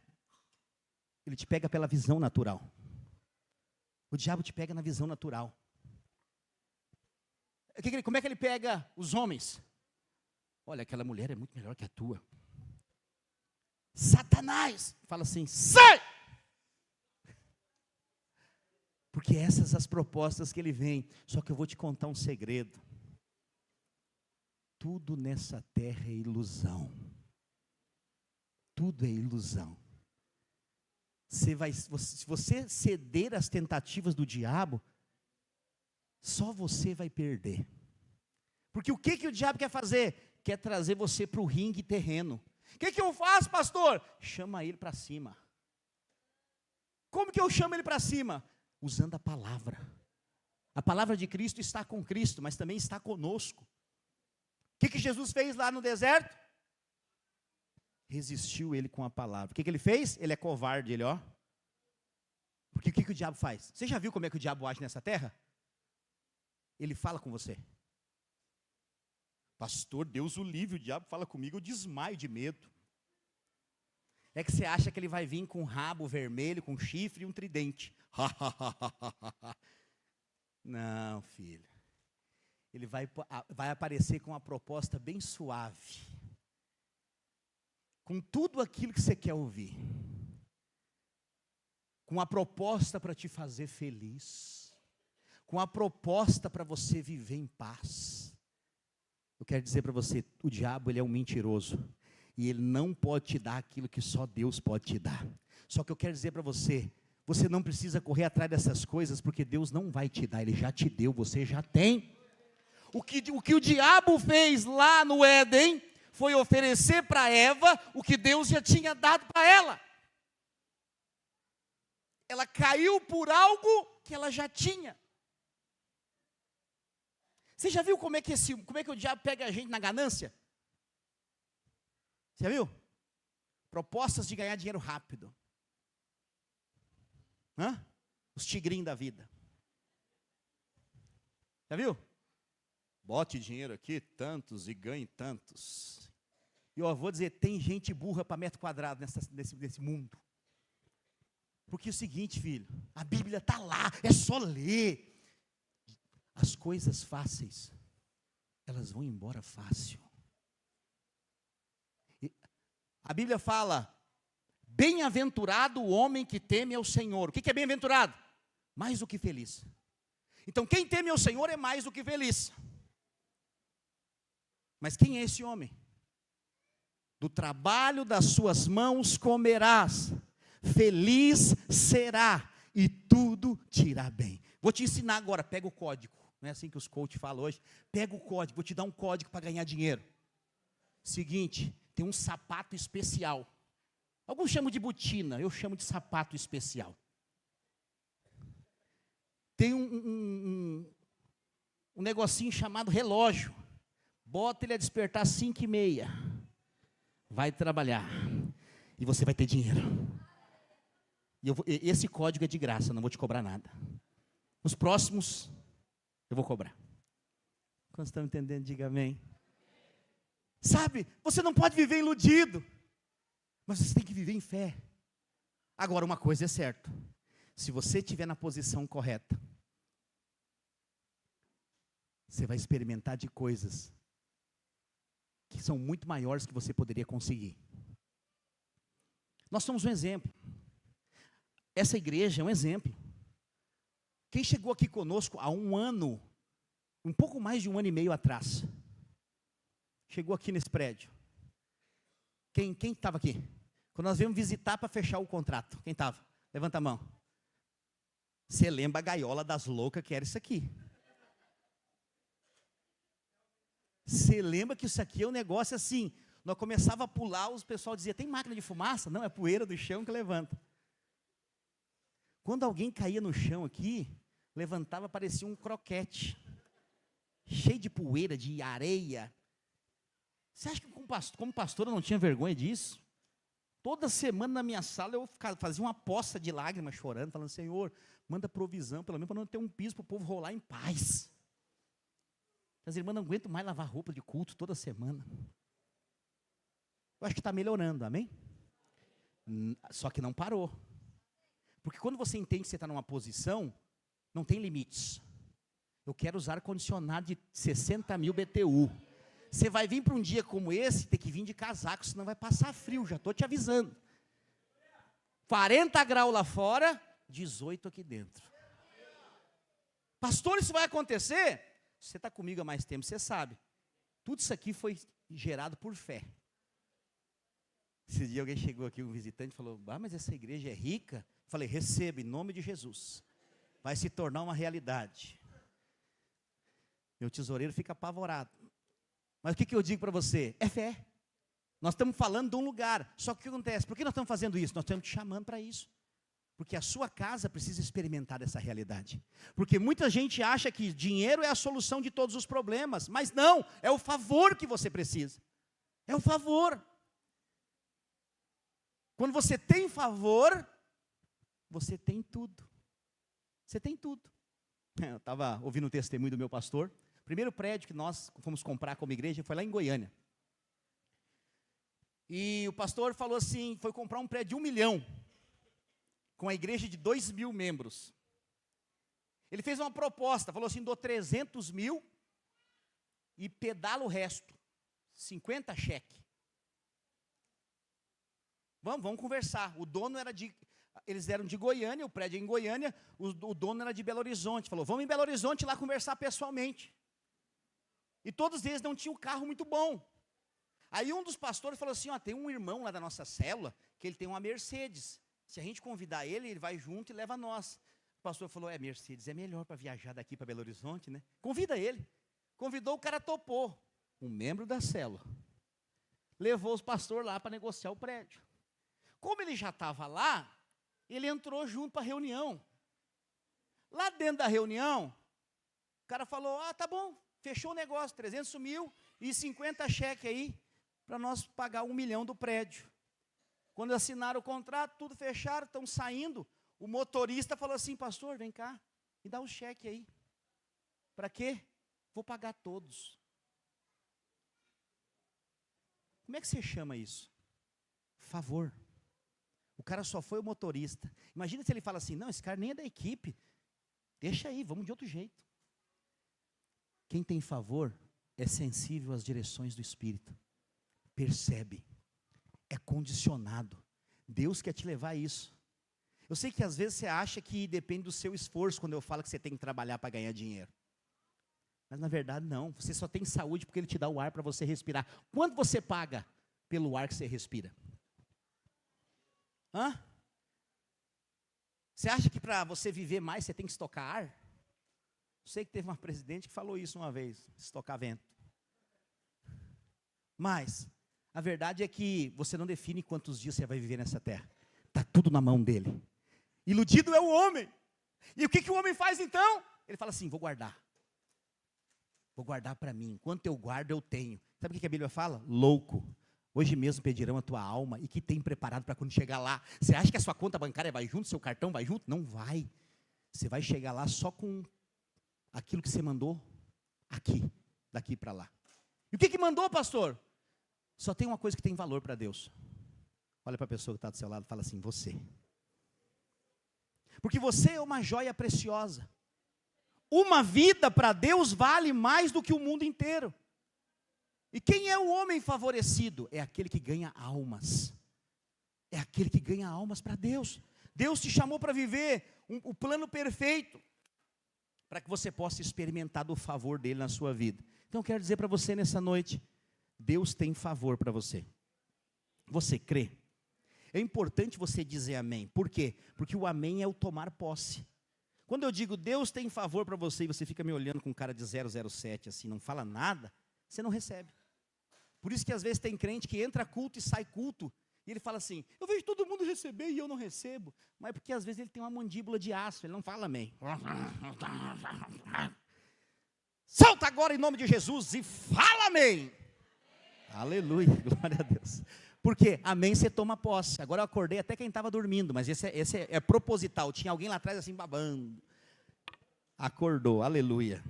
Ele te pega pela visão natural. O diabo te pega na visão natural. Como é que ele pega os homens? Olha, aquela mulher é muito melhor que a tua. Satanás fala assim, sai! Porque essas as propostas que ele vem. Só que eu vou te contar um segredo. Tudo nessa terra é ilusão. Tudo é ilusão. Se você ceder às tentativas do diabo, só você vai perder. Porque o que o diabo quer fazer? Quer trazer você para o ringue terreno. O que eu faço, pastor? Chama ele para cima. Como que eu chamo ele para cima? Usando a palavra. A palavra de Cristo está com Cristo, mas também está conosco. O que Jesus fez lá no deserto? Resistiu ele com a palavra. O que ele fez? Ele é covarde, ele ó. Porque o que o diabo faz? Você já viu como é que o diabo age nessa terra? Ele fala com você. Pastor, Deus o livre, o diabo fala comigo, eu desmaio de medo. É que você acha que ele vai vir com um rabo vermelho, com um chifre e um tridente. Não, filho. Ele vai aparecer com uma proposta bem suave. Com tudo aquilo que você quer ouvir. Com a proposta para te fazer feliz. Com a proposta para você viver em paz. Eu quero dizer para você, o diabo ele é um mentiroso. E ele não pode te dar aquilo que só Deus pode te dar. Só que eu quero dizer para você, você não precisa correr atrás dessas coisas, porque Deus não vai te dar, Ele já te deu, você já tem. O que o diabo fez lá no Éden, foi oferecer para Eva, o que Deus já tinha dado para ela. Ela caiu por algo que ela já tinha. Você já viu como é que o diabo pega a gente na ganância? Você já viu? Propostas de ganhar dinheiro rápido. Os tigrinhos da vida. Já viu? Bote dinheiro aqui, tantos, e ganhe tantos. E eu vou dizer, tem gente burra para metro quadrado nesse mundo. Porque é o seguinte, filho, a Bíblia está lá, é só ler. As coisas fáceis, elas vão embora fácil. A Bíblia fala, bem-aventurado o homem que teme ao Senhor. O que é bem-aventurado? Mais do que feliz. Então quem teme ao Senhor é mais do que feliz. Mas quem é esse homem? Do trabalho das suas mãos comerás, feliz será, e tudo te irá bem. Vou te ensinar agora, pega o código. Não é assim que os coaches falam hoje? Pega o código, vou te dar um código para ganhar dinheiro. Seguinte, tem um sapato especial. Alguns chamam de botina, eu chamo de sapato especial. Tem um negocinho chamado relógio. Bota ele a despertar às 5h30. Vai trabalhar. E você vai ter dinheiro. Esse código é de graça, não vou te cobrar nada. Os próximos, eu vou cobrar. Quando estão entendendo, diga amém. Sabe, você não pode viver iludido. Mas você tem que viver em fé. Agora, uma coisa é certa. Se você estiver na posição correta, você vai experimentar de coisas que são muito maiores que você poderia conseguir. Nós somos um exemplo. Essa igreja é um exemplo. Quem chegou aqui conosco há um ano, um pouco mais de 1 ano e meio atrás, chegou aqui nesse prédio. Quem estava aqui? Quando nós viemos visitar para fechar o contrato, quem estava? Levanta a mão. Você lembra a gaiola das loucas que era isso aqui? Você lembra que isso aqui é um negócio assim, nós começava a pular, os pessoal dizia, tem máquina de fumaça? Não, é poeira do chão que levanta. Quando alguém caía no chão aqui, levantava, parecia um croquete, cheio de poeira, de areia. Você acha que como pastor eu não tinha vergonha disso? Toda semana na minha sala eu fazia uma poça de lágrimas chorando, falando, Senhor, manda provisão, pelo menos para não ter um piso para o povo rolar em paz. As irmãs não aguentam mais lavar roupa de culto toda semana. Eu acho que está melhorando, amém? Só que não parou. Porque quando você entende que você está numa posição, não tem limites. Eu quero usar ar-condicionado de 60 mil BTU. Você vai vir para um dia como esse, tem que vir de casaco, senão vai passar frio, já estou te avisando. 40 graus lá fora, 18 aqui dentro. Pastor, isso vai acontecer? Você está comigo há mais tempo, você sabe. Tudo isso aqui foi gerado por fé. Esse dia alguém chegou aqui, um visitante, falou, mas essa igreja é rica? Eu falei, receba em nome de Jesus. Vai se tornar uma realidade. Meu tesoureiro fica apavorado. Mas o que eu digo para você? É fé. Nós estamos falando de um lugar. Só que o que acontece? Por que nós estamos fazendo isso? Nós estamos te chamando para isso. Porque a sua casa precisa experimentar essa realidade. Porque muita gente acha que dinheiro é a solução de todos os problemas. Mas não, é o favor que você precisa. É o favor. Quando você tem favor, você tem tudo. Você tem tudo. Eu estava ouvindo o testemunho do meu pastor. O primeiro prédio que nós fomos comprar como igreja foi lá em Goiânia. E o pastor falou assim, foi comprar um prédio de 1 milhão, com a igreja de 2.000 membros. Ele fez uma proposta, falou assim, dou 300 mil e pedala o resto, 50 cheque. Vamos conversar. O dono era eles eram de Goiânia, o prédio é em Goiânia, o dono era de Belo Horizonte. Falou, vamos em Belo Horizonte lá conversar pessoalmente. E todos eles não tinham um carro muito bom. Aí um dos pastores falou assim, tem um irmão lá da nossa célula, que ele tem uma Mercedes. Se a gente convidar ele, ele vai junto e leva nós. O pastor falou, Mercedes é melhor para viajar daqui para Belo Horizonte, né? Convida ele. Convidou, o cara topou. Um membro da célula. Levou os pastores lá para negociar o prédio. Como ele já estava lá, ele entrou junto para a reunião. Lá dentro da reunião, o cara falou, tá bom, fechou o negócio, 300 mil e 50 cheque aí, para nós pagar 1 milhão do prédio. Quando assinaram o contrato, tudo fecharam, estão saindo, o motorista falou assim, pastor, vem cá, me dá um cheque aí. Para quê? Vou pagar todos. Como é que você chama isso? Favor. O cara só foi o motorista. Imagina se ele fala assim, não, esse cara nem é da equipe. Deixa aí, vamos de outro jeito. Quem tem favor é sensível às direções do Espírito. Percebe. É condicionado. Deus quer te levar a isso. Eu sei que às vezes você acha que depende do seu esforço quando eu falo que você tem que trabalhar para ganhar dinheiro. Mas na verdade não. Você só tem saúde porque Ele te dá o ar para você respirar. Quanto você paga pelo ar que você respira? Você acha que para você viver mais você tem que estocar ar? Eu sei que teve uma presidente que falou isso uma vez, estocar vento. Mas a verdade é que você não define quantos dias você vai viver nessa terra. Está tudo na mão dele. Iludido é o homem. E o que o homem faz então? Ele fala assim, vou guardar. Vou guardar para mim. Enquanto eu guardo, eu tenho. Sabe o que a Bíblia fala? Louco. Hoje mesmo pedirão a tua alma e que tem preparado para quando chegar lá. Você acha que a sua conta bancária vai junto, seu cartão vai junto? Não vai. Você vai chegar lá só com aquilo que você mandou aqui, daqui para lá. E o que mandou, pastor? Só tem uma coisa que tem valor para Deus. Olha para a pessoa que está do seu lado e fala assim, você. Porque você é uma joia preciosa. Uma vida para Deus vale mais do que o mundo inteiro. E quem é o homem favorecido? É aquele que ganha almas. É aquele que ganha almas para Deus. Deus te chamou para viver o plano perfeito, para que você possa experimentar do favor dele na sua vida. Então eu quero dizer para você nessa noite, Deus tem favor para você. Você crê? É importante você dizer amém. Por quê? Porque o amém é o tomar posse. Quando eu digo Deus tem favor para você e você fica me olhando com cara de 007, assim, não fala nada, você não recebe. Por isso que às vezes tem crente que entra culto e sai culto, e ele fala assim, eu vejo todo mundo receber e eu não recebo. Mas é porque às vezes ele tem uma mandíbula de aço, ele não fala amém. Solta agora em nome de Jesus e fala amém. Aleluia, glória a Deus. Porque amém você toma posse. Agora eu acordei até quem estava dormindo, mas esse é proposital. Tinha alguém lá atrás assim babando. Acordou, aleluia.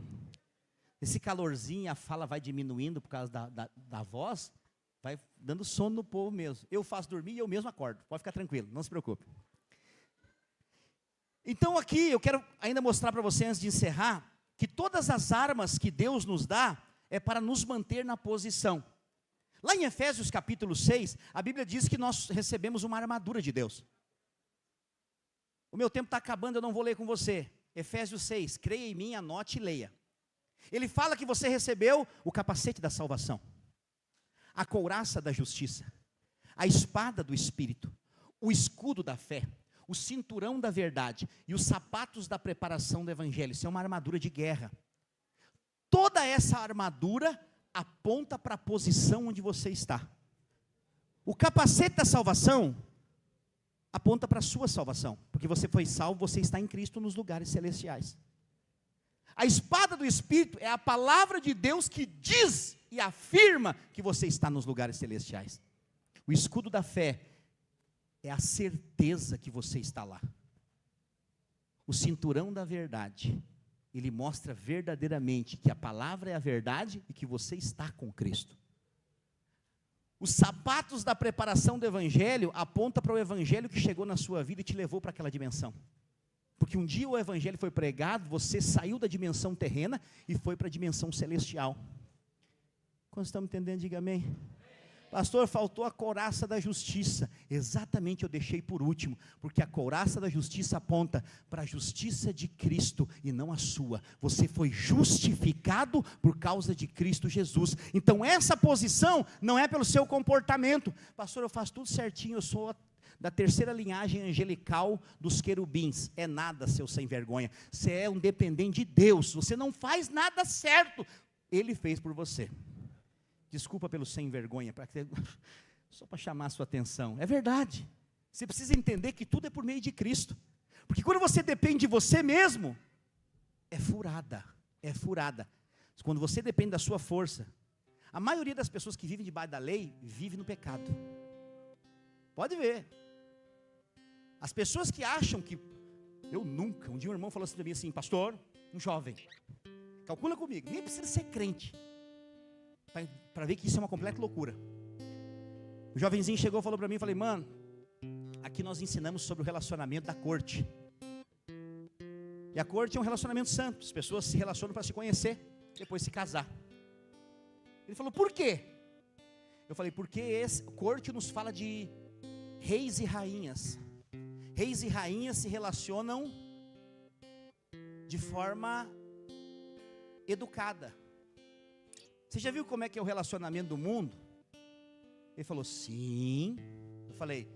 Esse calorzinho, a fala vai diminuindo por causa da voz, vai dando sono no povo mesmo. Eu faço dormir e eu mesmo acordo. Pode ficar tranquilo, não se preocupe. Então aqui eu quero ainda mostrar para você, antes de encerrar, que todas as armas que Deus nos dá é para nos manter na posição. Lá em Efésios capítulo 6, a Bíblia diz que nós recebemos uma armadura de Deus. O meu tempo está acabando, eu não vou ler com você. Efésios 6, creia em mim, anote e leia. Ele fala que você recebeu o capacete da salvação, a couraça da justiça, a espada do Espírito, o escudo da fé, o cinturão da verdade e os sapatos da preparação do Evangelho. Isso é uma armadura de guerra. Toda essa armadura aponta para a posição onde você está. O capacete da salvação aponta para a sua salvação, porque você foi salvo, você está em Cristo nos lugares celestiais. A espada do Espírito é a palavra de Deus que diz e afirma que você está nos lugares celestiais. O escudo da fé é a certeza que você está lá. O cinturão da verdade, ele mostra verdadeiramente que a palavra é a verdade e que você está com Cristo. Os sapatos da preparação do Evangelho apontam para o Evangelho que chegou na sua vida e te levou para aquela dimensão. Porque um dia o Evangelho foi pregado, você saiu da dimensão terrena e foi para a dimensão celestial. Quando estamos entendendo, diga amém. Pastor, faltou a couraça da justiça. Exatamente, eu deixei por último, porque a couraça da justiça aponta para a justiça de Cristo e não a sua. Você foi justificado por causa de Cristo Jesus. Então essa posição não é pelo seu comportamento. Pastor, eu faço tudo certinho, eu sou da terceira linhagem angelical dos querubins. É nada, seu sem vergonha. Você é um dependente de Deus, você não faz nada certo, Ele fez por você. Desculpa pelo sem vergonha, só para chamar a sua atenção. É verdade, você precisa entender que tudo é por meio de Cristo. Porque quando você depende de você mesmo, é furada. Quando você depende da sua força, a maioria das pessoas que vivem debaixo da lei, vive no pecado. Pode ver. As pessoas que acham que, um dia um irmão falou assim para mim assim, pastor, um jovem, calcula comigo, nem precisa ser crente, para ver que isso é uma completa loucura. O jovenzinho chegou e falou para mim, falei, mano, aqui nós ensinamos sobre o relacionamento da corte. E a corte é um relacionamento santo, as pessoas se relacionam para se conhecer, depois se casar. Ele falou, por quê? Eu falei, porque corte nos fala de reis e rainhas. Reis e rainhas se relacionam de forma educada. Você já viu como é que é o relacionamento do mundo? Ele falou, sim. Eu falei,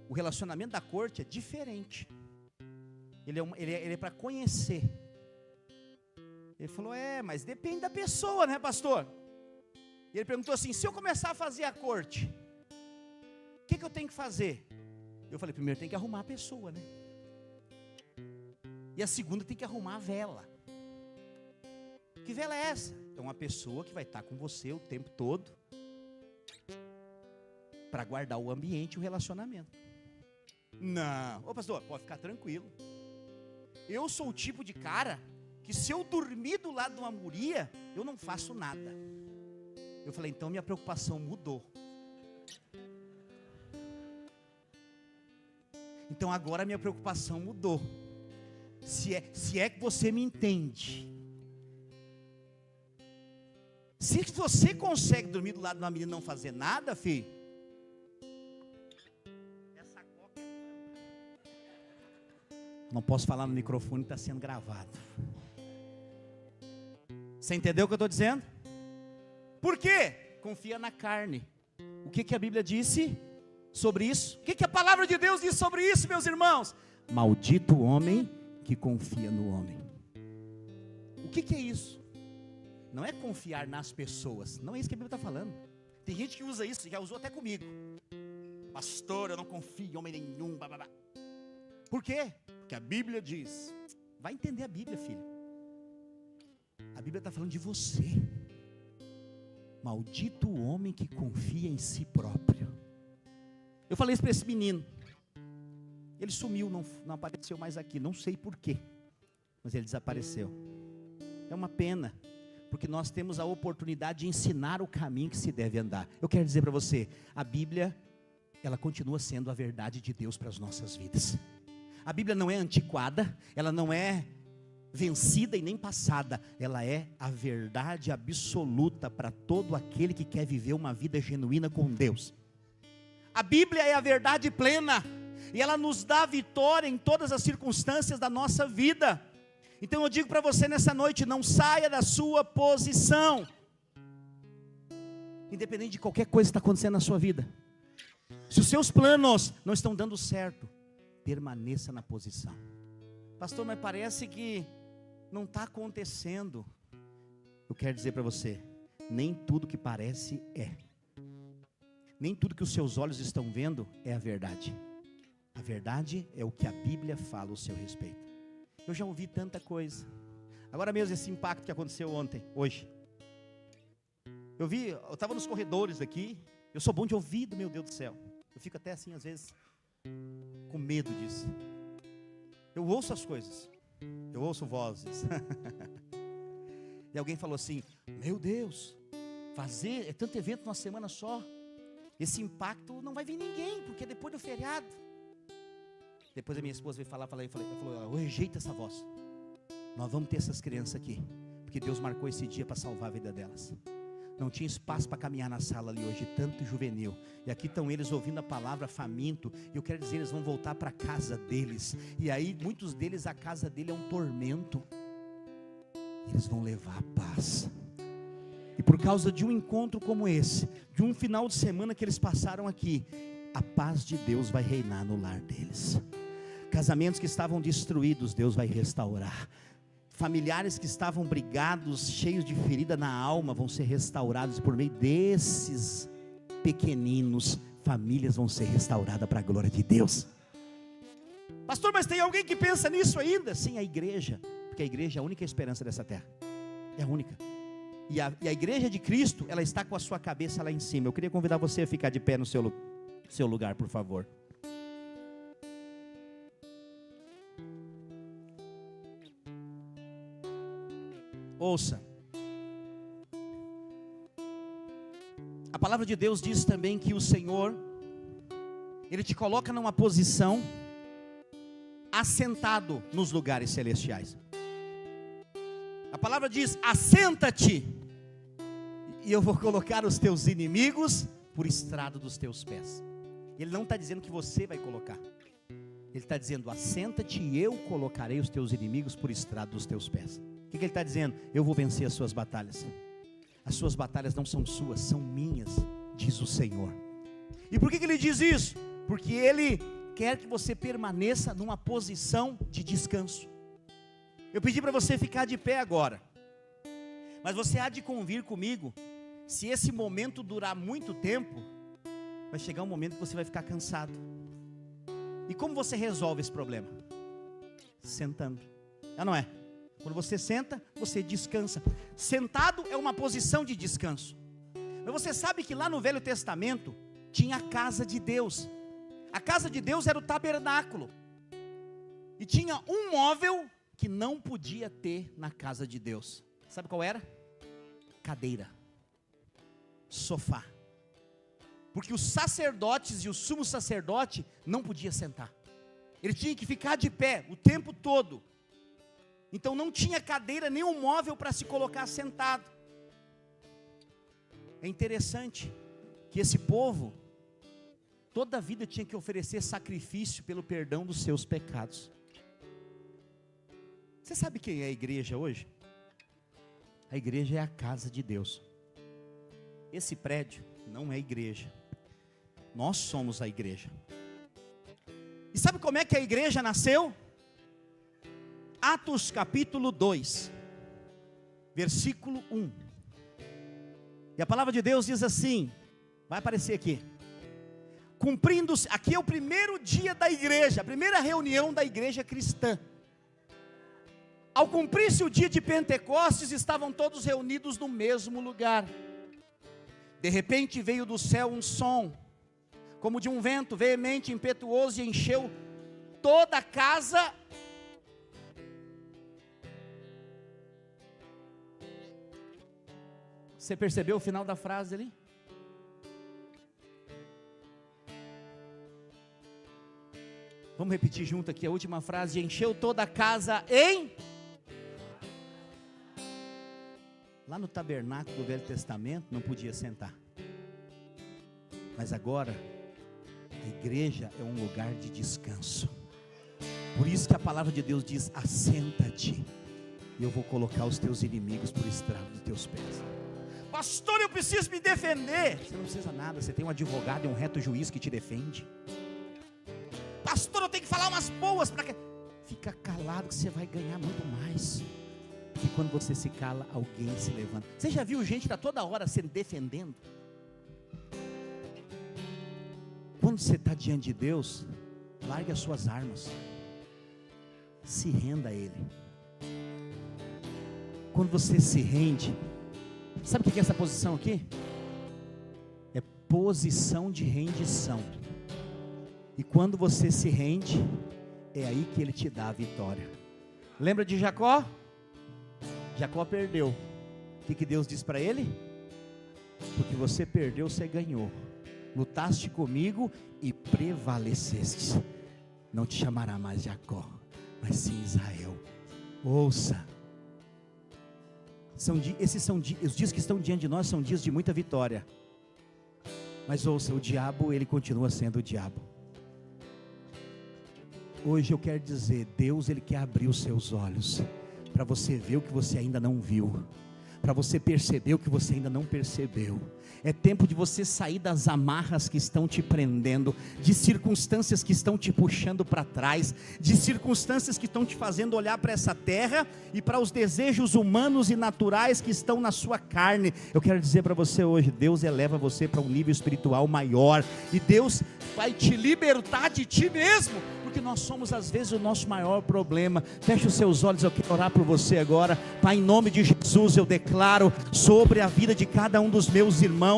o relacionamento da corte é diferente. Ele é para conhecer. Ele falou, mas depende da pessoa, né, pastor? E ele perguntou assim, se eu começar a fazer a corte, o que eu tenho que fazer? Eu falei, primeiro tem que arrumar a pessoa, né? E a segunda tem que arrumar a vela. Que vela é essa? É uma pessoa que vai estar com você o tempo todo, para guardar o ambiente e o relacionamento. Não, ô pastor, pode ficar tranquilo. Eu sou o tipo de cara que se eu dormir do lado de uma guria, eu não faço nada. Eu falei, então minha preocupação mudou. Então agora a minha preocupação mudou. Se é que você me entende. Se você consegue dormir do lado de uma menina e não fazer nada, filho, essa coca não posso falar no microfone, está sendo gravado. Você entendeu o que eu estou dizendo? Por quê? Confia na carne. O que a Bíblia disse sobre isso? O que a palavra de Deus diz sobre isso, meus irmãos? Maldito o homem que confia no homem. O que é isso? não é confiar nas pessoas. Não é isso que a Bíblia está falando. Tem gente que usa isso, já usou até comigo. Pastor, eu não confio em homem nenhum. Blá, blá, blá. Por quê? Porque a Bíblia diz. Vai entender a Bíblia, filho. A Bíblia está falando de você. Maldito o homem que confia em si próprio. Eu falei isso para esse menino. Ele sumiu, não apareceu mais aqui. Não sei porquê, mas ele desapareceu. É uma pena, porque nós temos a oportunidade de ensinar o caminho que se deve andar. Eu quero dizer para você, a Bíblia, ela continua sendo a verdade de Deus para as nossas vidas. A Bíblia não é antiquada, ela não é vencida e nem passada, ela é a verdade absoluta para todo aquele que quer viver uma vida genuína com Deus. A Bíblia é a verdade plena, e ela nos dá vitória em todas as circunstâncias da nossa vida. Então eu digo para você nessa noite, não saia da sua posição, independente de qualquer coisa que está acontecendo na sua vida. Se os seus planos não estão dando certo, permaneça na posição. Pastor, mas parece que não está acontecendo. Eu quero dizer para você, nem tudo que parece é. Nem tudo que os seus olhos estão vendo é a verdade. A verdade é o que a Bíblia fala ao seu respeito. Eu já ouvi tanta coisa. Agora mesmo esse impacto que aconteceu hoje. Eu estava nos corredores aqui. Eu sou bom de ouvido, meu Deus do céu. Eu fico até assim, às vezes, com medo disso. Eu ouço as coisas. Eu ouço vozes. E alguém falou assim, meu Deus, fazer tanto evento numa semana só, esse impacto não vai vir ninguém, porque depois do feriado. Depois a minha esposa veio falar, eu rejeito essa voz. Nós vamos ter essas crianças aqui, porque Deus marcou esse dia para salvar a vida delas. Não tinha espaço para caminhar na sala ali hoje, tanto juvenil. E aqui estão eles ouvindo a palavra faminto. E eu quero dizer, eles vão voltar para a casa deles. E aí, muitos deles, a casa dele é um tormento. Eles vão levar a paz. E por causa de um encontro como esse, de um final de semana que eles passaram aqui, a paz de Deus vai reinar no lar deles. Casamentos que estavam destruídos, Deus vai restaurar. Familiares que estavam brigados, cheios de ferida na alma, vão ser restaurados por meio desses pequeninos. Famílias vão ser restauradas para a glória de Deus. Pastor, mas tem alguém que pensa nisso ainda? Sim, a igreja, porque a igreja é a única esperança dessa terra. É a única. E a igreja de Cristo, ela está com a sua cabeça lá em cima. Eu queria convidar você a ficar de pé no seu lugar, por favor. Ouça, a palavra de Deus diz também que o Senhor, Ele te coloca numa posição assentado nos lugares celestiais. A palavra diz, assenta-te, e eu vou colocar os teus inimigos por estrado dos teus pés. Ele não está dizendo que você vai colocar, Ele está dizendo, assenta-te e eu colocarei os teus inimigos por estrado dos teus pés. O que ele está dizendo? Eu vou vencer as suas batalhas. As suas batalhas não são suas, são minhas, diz o Senhor. E por que ele diz isso? Porque Ele quer que você permaneça numa posição de descanso. Eu pedi para você ficar de pé agora, mas você há de convir comigo, se esse momento durar muito tempo, vai chegar um momento que você vai ficar cansado. E como você resolve esse problema? Sentando, não é? Quando você senta, você descansa. Sentado é uma posição de descanso. Mas você sabe que lá no Velho Testamento tinha a casa de Deus. A casa de Deus era o tabernáculo. E tinha um móvel que não podia ter na casa de Deus. Sabe qual era? Cadeira. Sofá. Porque os sacerdotes e o sumo sacerdote não podia sentar. Ele tinha que ficar de pé o tempo todo. Então não tinha cadeira, nem um móvel para se colocar sentado. É interessante que esse povo, toda a vida tinha que oferecer sacrifício pelo perdão dos seus pecados. Você sabe quem é a igreja hoje? A igreja é a casa de Deus. Esse prédio não é igreja. Nós somos a igreja. E sabe como é que a igreja nasceu? Atos capítulo 2. versículo 1. E a palavra de Deus diz assim, vai aparecer aqui. Cumprindo-se, aqui é o primeiro dia da igreja, a primeira reunião da igreja cristã. Ao cumprir-se o dia de Pentecostes, estavam todos reunidos no mesmo lugar. De repente veio do céu um som, como de um vento veemente, impetuoso, e encheu toda a casa. Você percebeu o final da frase ali? Vamos repetir junto aqui a última frase: encheu toda a casa em... Lá no tabernáculo do Velho Testamento não podia sentar. Mas agora, a igreja é um lugar de descanso. Por isso que a palavra de Deus diz: assenta-te, e eu vou colocar os teus inimigos por estrado dos teus pés. Pastor, eu preciso me defender. Você não precisa nada, você tem um advogado e um reto juiz que te defende. Pastor, eu tenho que falar umas boas para que... Fica calado que você vai ganhar muito mais. Porque quando você se cala, alguém se levanta. Você já viu gente que está toda hora se defendendo? Quando você está diante de Deus, largue as suas armas, se renda a Ele. Quando você se rende, sabe o que é essa posição aqui? É posição de rendição. E quando você se rende, é aí que Ele te dá a vitória. Lembra de Jacó? Jacó perdeu. O que Deus disse para ele? Porque você perdeu, você ganhou. Lutaste comigo e prevaleceste. Não te chamará mais Jacó, mas sim Israel. Ouça. Esses são os dias que estão diante de nós, são dias de muita vitória. Mas ouça, o diabo, ele continua sendo o diabo. Hoje eu quero dizer, Deus, Ele quer abrir os seus olhos, para você ver o que você ainda não viu, para você perceber o que você ainda não percebeu. É tempo de você sair das amarras que estão te prendendo, de circunstâncias que estão te puxando para trás, de circunstâncias que estão te fazendo olhar para essa terra e para os desejos humanos e naturais que estão na sua carne. Eu quero dizer para você hoje, Deus eleva você para um nível espiritual maior, e Deus vai te libertar de ti mesmo, porque nós somos às vezes o nosso maior problema. Feche os seus olhos, eu quero orar por você agora. Pai, em nome de Jesus, eu declaro sobre a vida de cada um dos meus irmãos,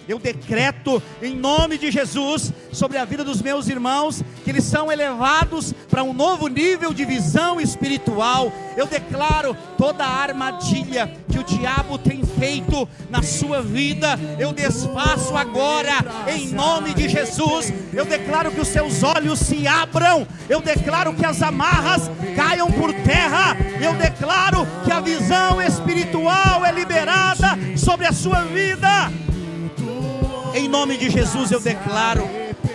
eu decreto em nome de Jesus, sobre a vida dos meus irmãos, que eles são elevados para um novo nível de visão espiritual. Eu declaro toda a armadilha que o diabo tem feito na sua vida, eu desfaço agora, em nome de Jesus. Eu declaro que os seus olhos se abram, eu declaro que as amarras caiam por terra, eu declaro que a visão espiritual é liberada sobre a sua vida. Em nome de Jesus eu declaro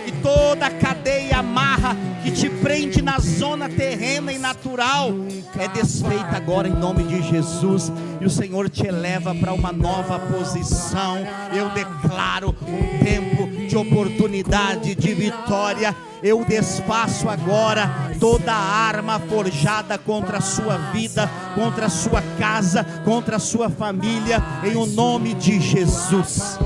que toda cadeia, amarra que te prende na zona terrena e natural é desfeita agora em nome de Jesus, e o Senhor te eleva para uma nova posição. Eu declaro um tempo de oportunidade, de vitória. Eu desfaço agora toda arma forjada contra a sua vida, contra a sua casa, contra a sua família, em o nome de Jesus.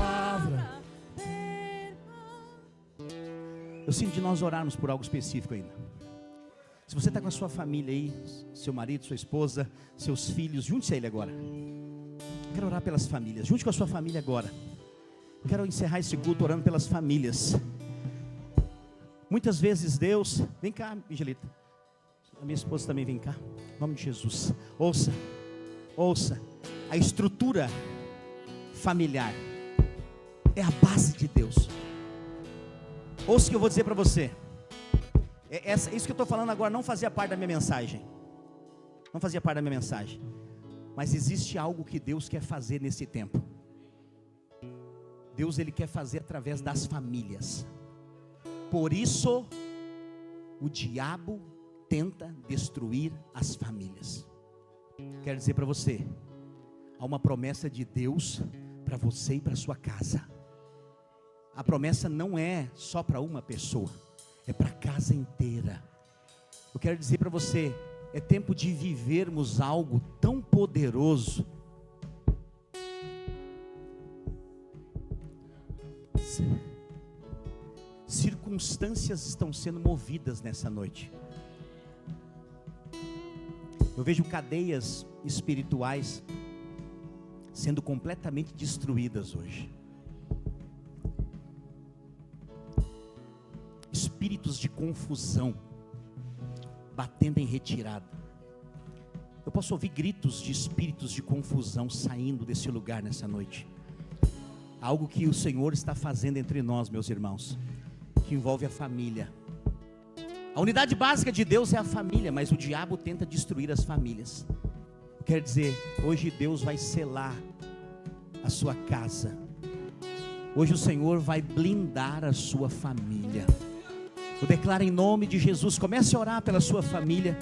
Eu sinto de nós orarmos por algo específico ainda. Se você está com a sua família aí, seu marido, sua esposa, seus filhos, junte-se a ele agora. Eu quero orar pelas famílias, junte com a sua família agora. Eu quero encerrar esse culto orando pelas famílias. Muitas vezes Deus, vem cá, Angelita, a minha esposa também vem cá, em nome de Jesus. Ouça, a estrutura familiar é a base de Deus. Ouça o que eu vou dizer para você. Isso que eu estou falando agora não fazia parte da minha mensagem. Não fazia parte da minha mensagem. Mas existe algo que Deus quer fazer nesse tempo. Deus, Ele quer fazer através das famílias. Por isso, o diabo tenta destruir as famílias. Quero dizer para você, há uma promessa de Deus para você e para sua casa. A promessa não é só para uma pessoa, é para a casa inteira. Eu quero dizer para você, é tempo de vivermos algo tão poderoso circunstâncias estão sendo movidas nessa noite. Eu vejo cadeias espirituais sendo completamente destruídas hoje. Espíritos de confusão batendo em retirada. Eu posso ouvir gritos de espíritos de confusão saindo desse lugar nessa noite. Algo que o Senhor está fazendo entre nós, meus irmãos, que envolve a família. A unidade básica de Deus é a família, mas o diabo tenta destruir as famílias. Quer dizer, hoje Deus vai selar a sua casa. Hoje o Senhor vai blindar a sua família. Eu declaro em nome de Jesus, comece a orar pela sua família.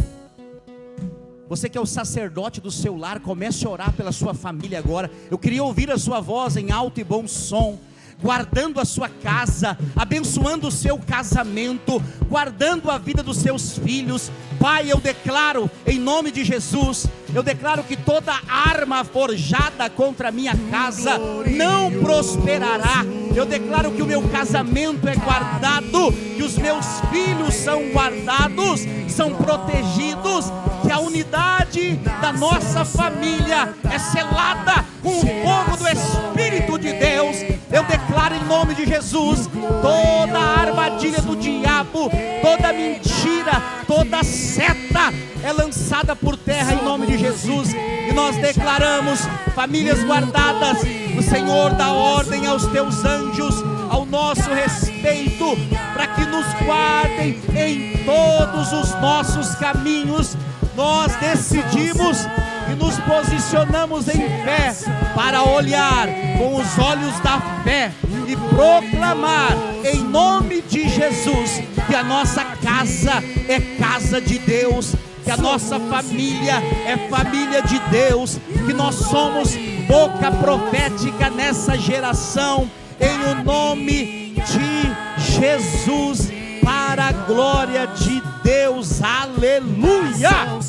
Você que é o sacerdote do seu lar, comece a orar pela sua família agora. Eu queria ouvir a sua voz em alto e bom som, guardando a sua casa, abençoando o seu casamento, guardando a vida dos seus filhos. Pai, eu declaro em nome de Jesus, eu declaro que toda arma forjada contra a minha casa não prosperará. Eu declaro que o meu casamento é guardado, que os meus filhos são guardados, são protegidos, que a unidade da nossa família é selada com o fogo do Espírito de Deus. Eu declaro em nome de Jesus, toda armadilha do diabo, toda mentira, toda seta é lançada por terra em nome de Jesus. E nós declaramos famílias guardadas. O Senhor dá ordem aos teus anjos ao nosso respeito, para que nos guardem em todos os nossos caminhos. Nós decidimos e nos posicionamos em fé para olhar com os olhos da fé e proclamar em nome de Jesus que a nossa casa é casa de Deus, que a nossa família é família de Deus, que nós somos boca profética nessa geração, em o nome de Jesus, para a glória de Deus. Aleluia!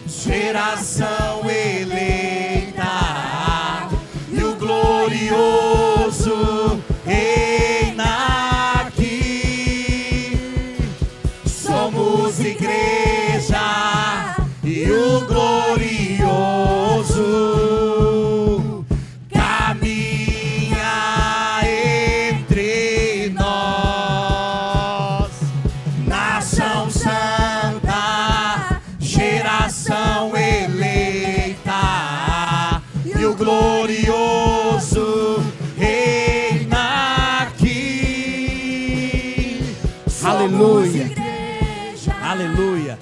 Geração eleita e o glorioso reina aqui. Somos igreja e o glorioso caminha entre nós. Nação santa, geração eleita e o glorioso reina aqui. Aleluia, aleluia,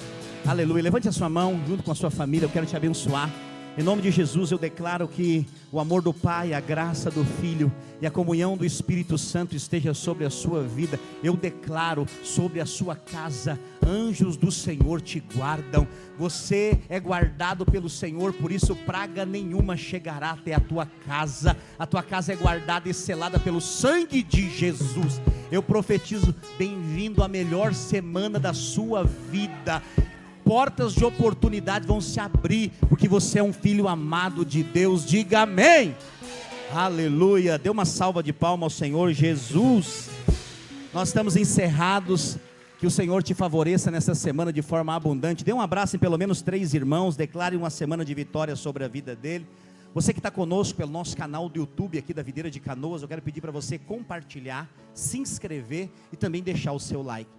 aleluia. Levante a sua mão junto com a sua família. Eu quero te abençoar. Em nome de Jesus eu declaro que o amor do Pai, a graça do Filho e a comunhão do Espírito Santo esteja sobre a sua vida. Eu declaro sobre a sua casa, anjos do Senhor te guardam. Você é guardado pelo Senhor, por isso praga nenhuma chegará até a tua casa. A tua casa é guardada e selada pelo sangue de Jesus. Eu profetizo, bem-vindo à melhor semana da sua vida. Portas de oportunidade vão se abrir, porque você é um filho amado de Deus. Diga amém. Aleluia. Dê uma salva de palmas ao Senhor Jesus. Nós estamos encerrados. Que o Senhor te favoreça nessa semana de forma abundante. Dê um abraço em pelo menos 3 irmãos. Declare uma semana de vitória sobre a vida dele. Você que está conosco pelo nosso canal do YouTube aqui da Videira de Canoas, eu quero pedir para você compartilhar, se inscrever e também deixar o seu like.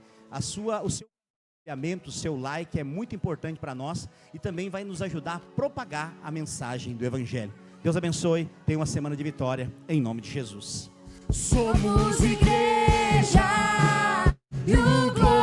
O seu like é muito importante para nós e também vai nos ajudar a propagar a mensagem do Evangelho. Deus abençoe, tenha uma semana de vitória, em nome de Jesus. Somos igreja e o glória.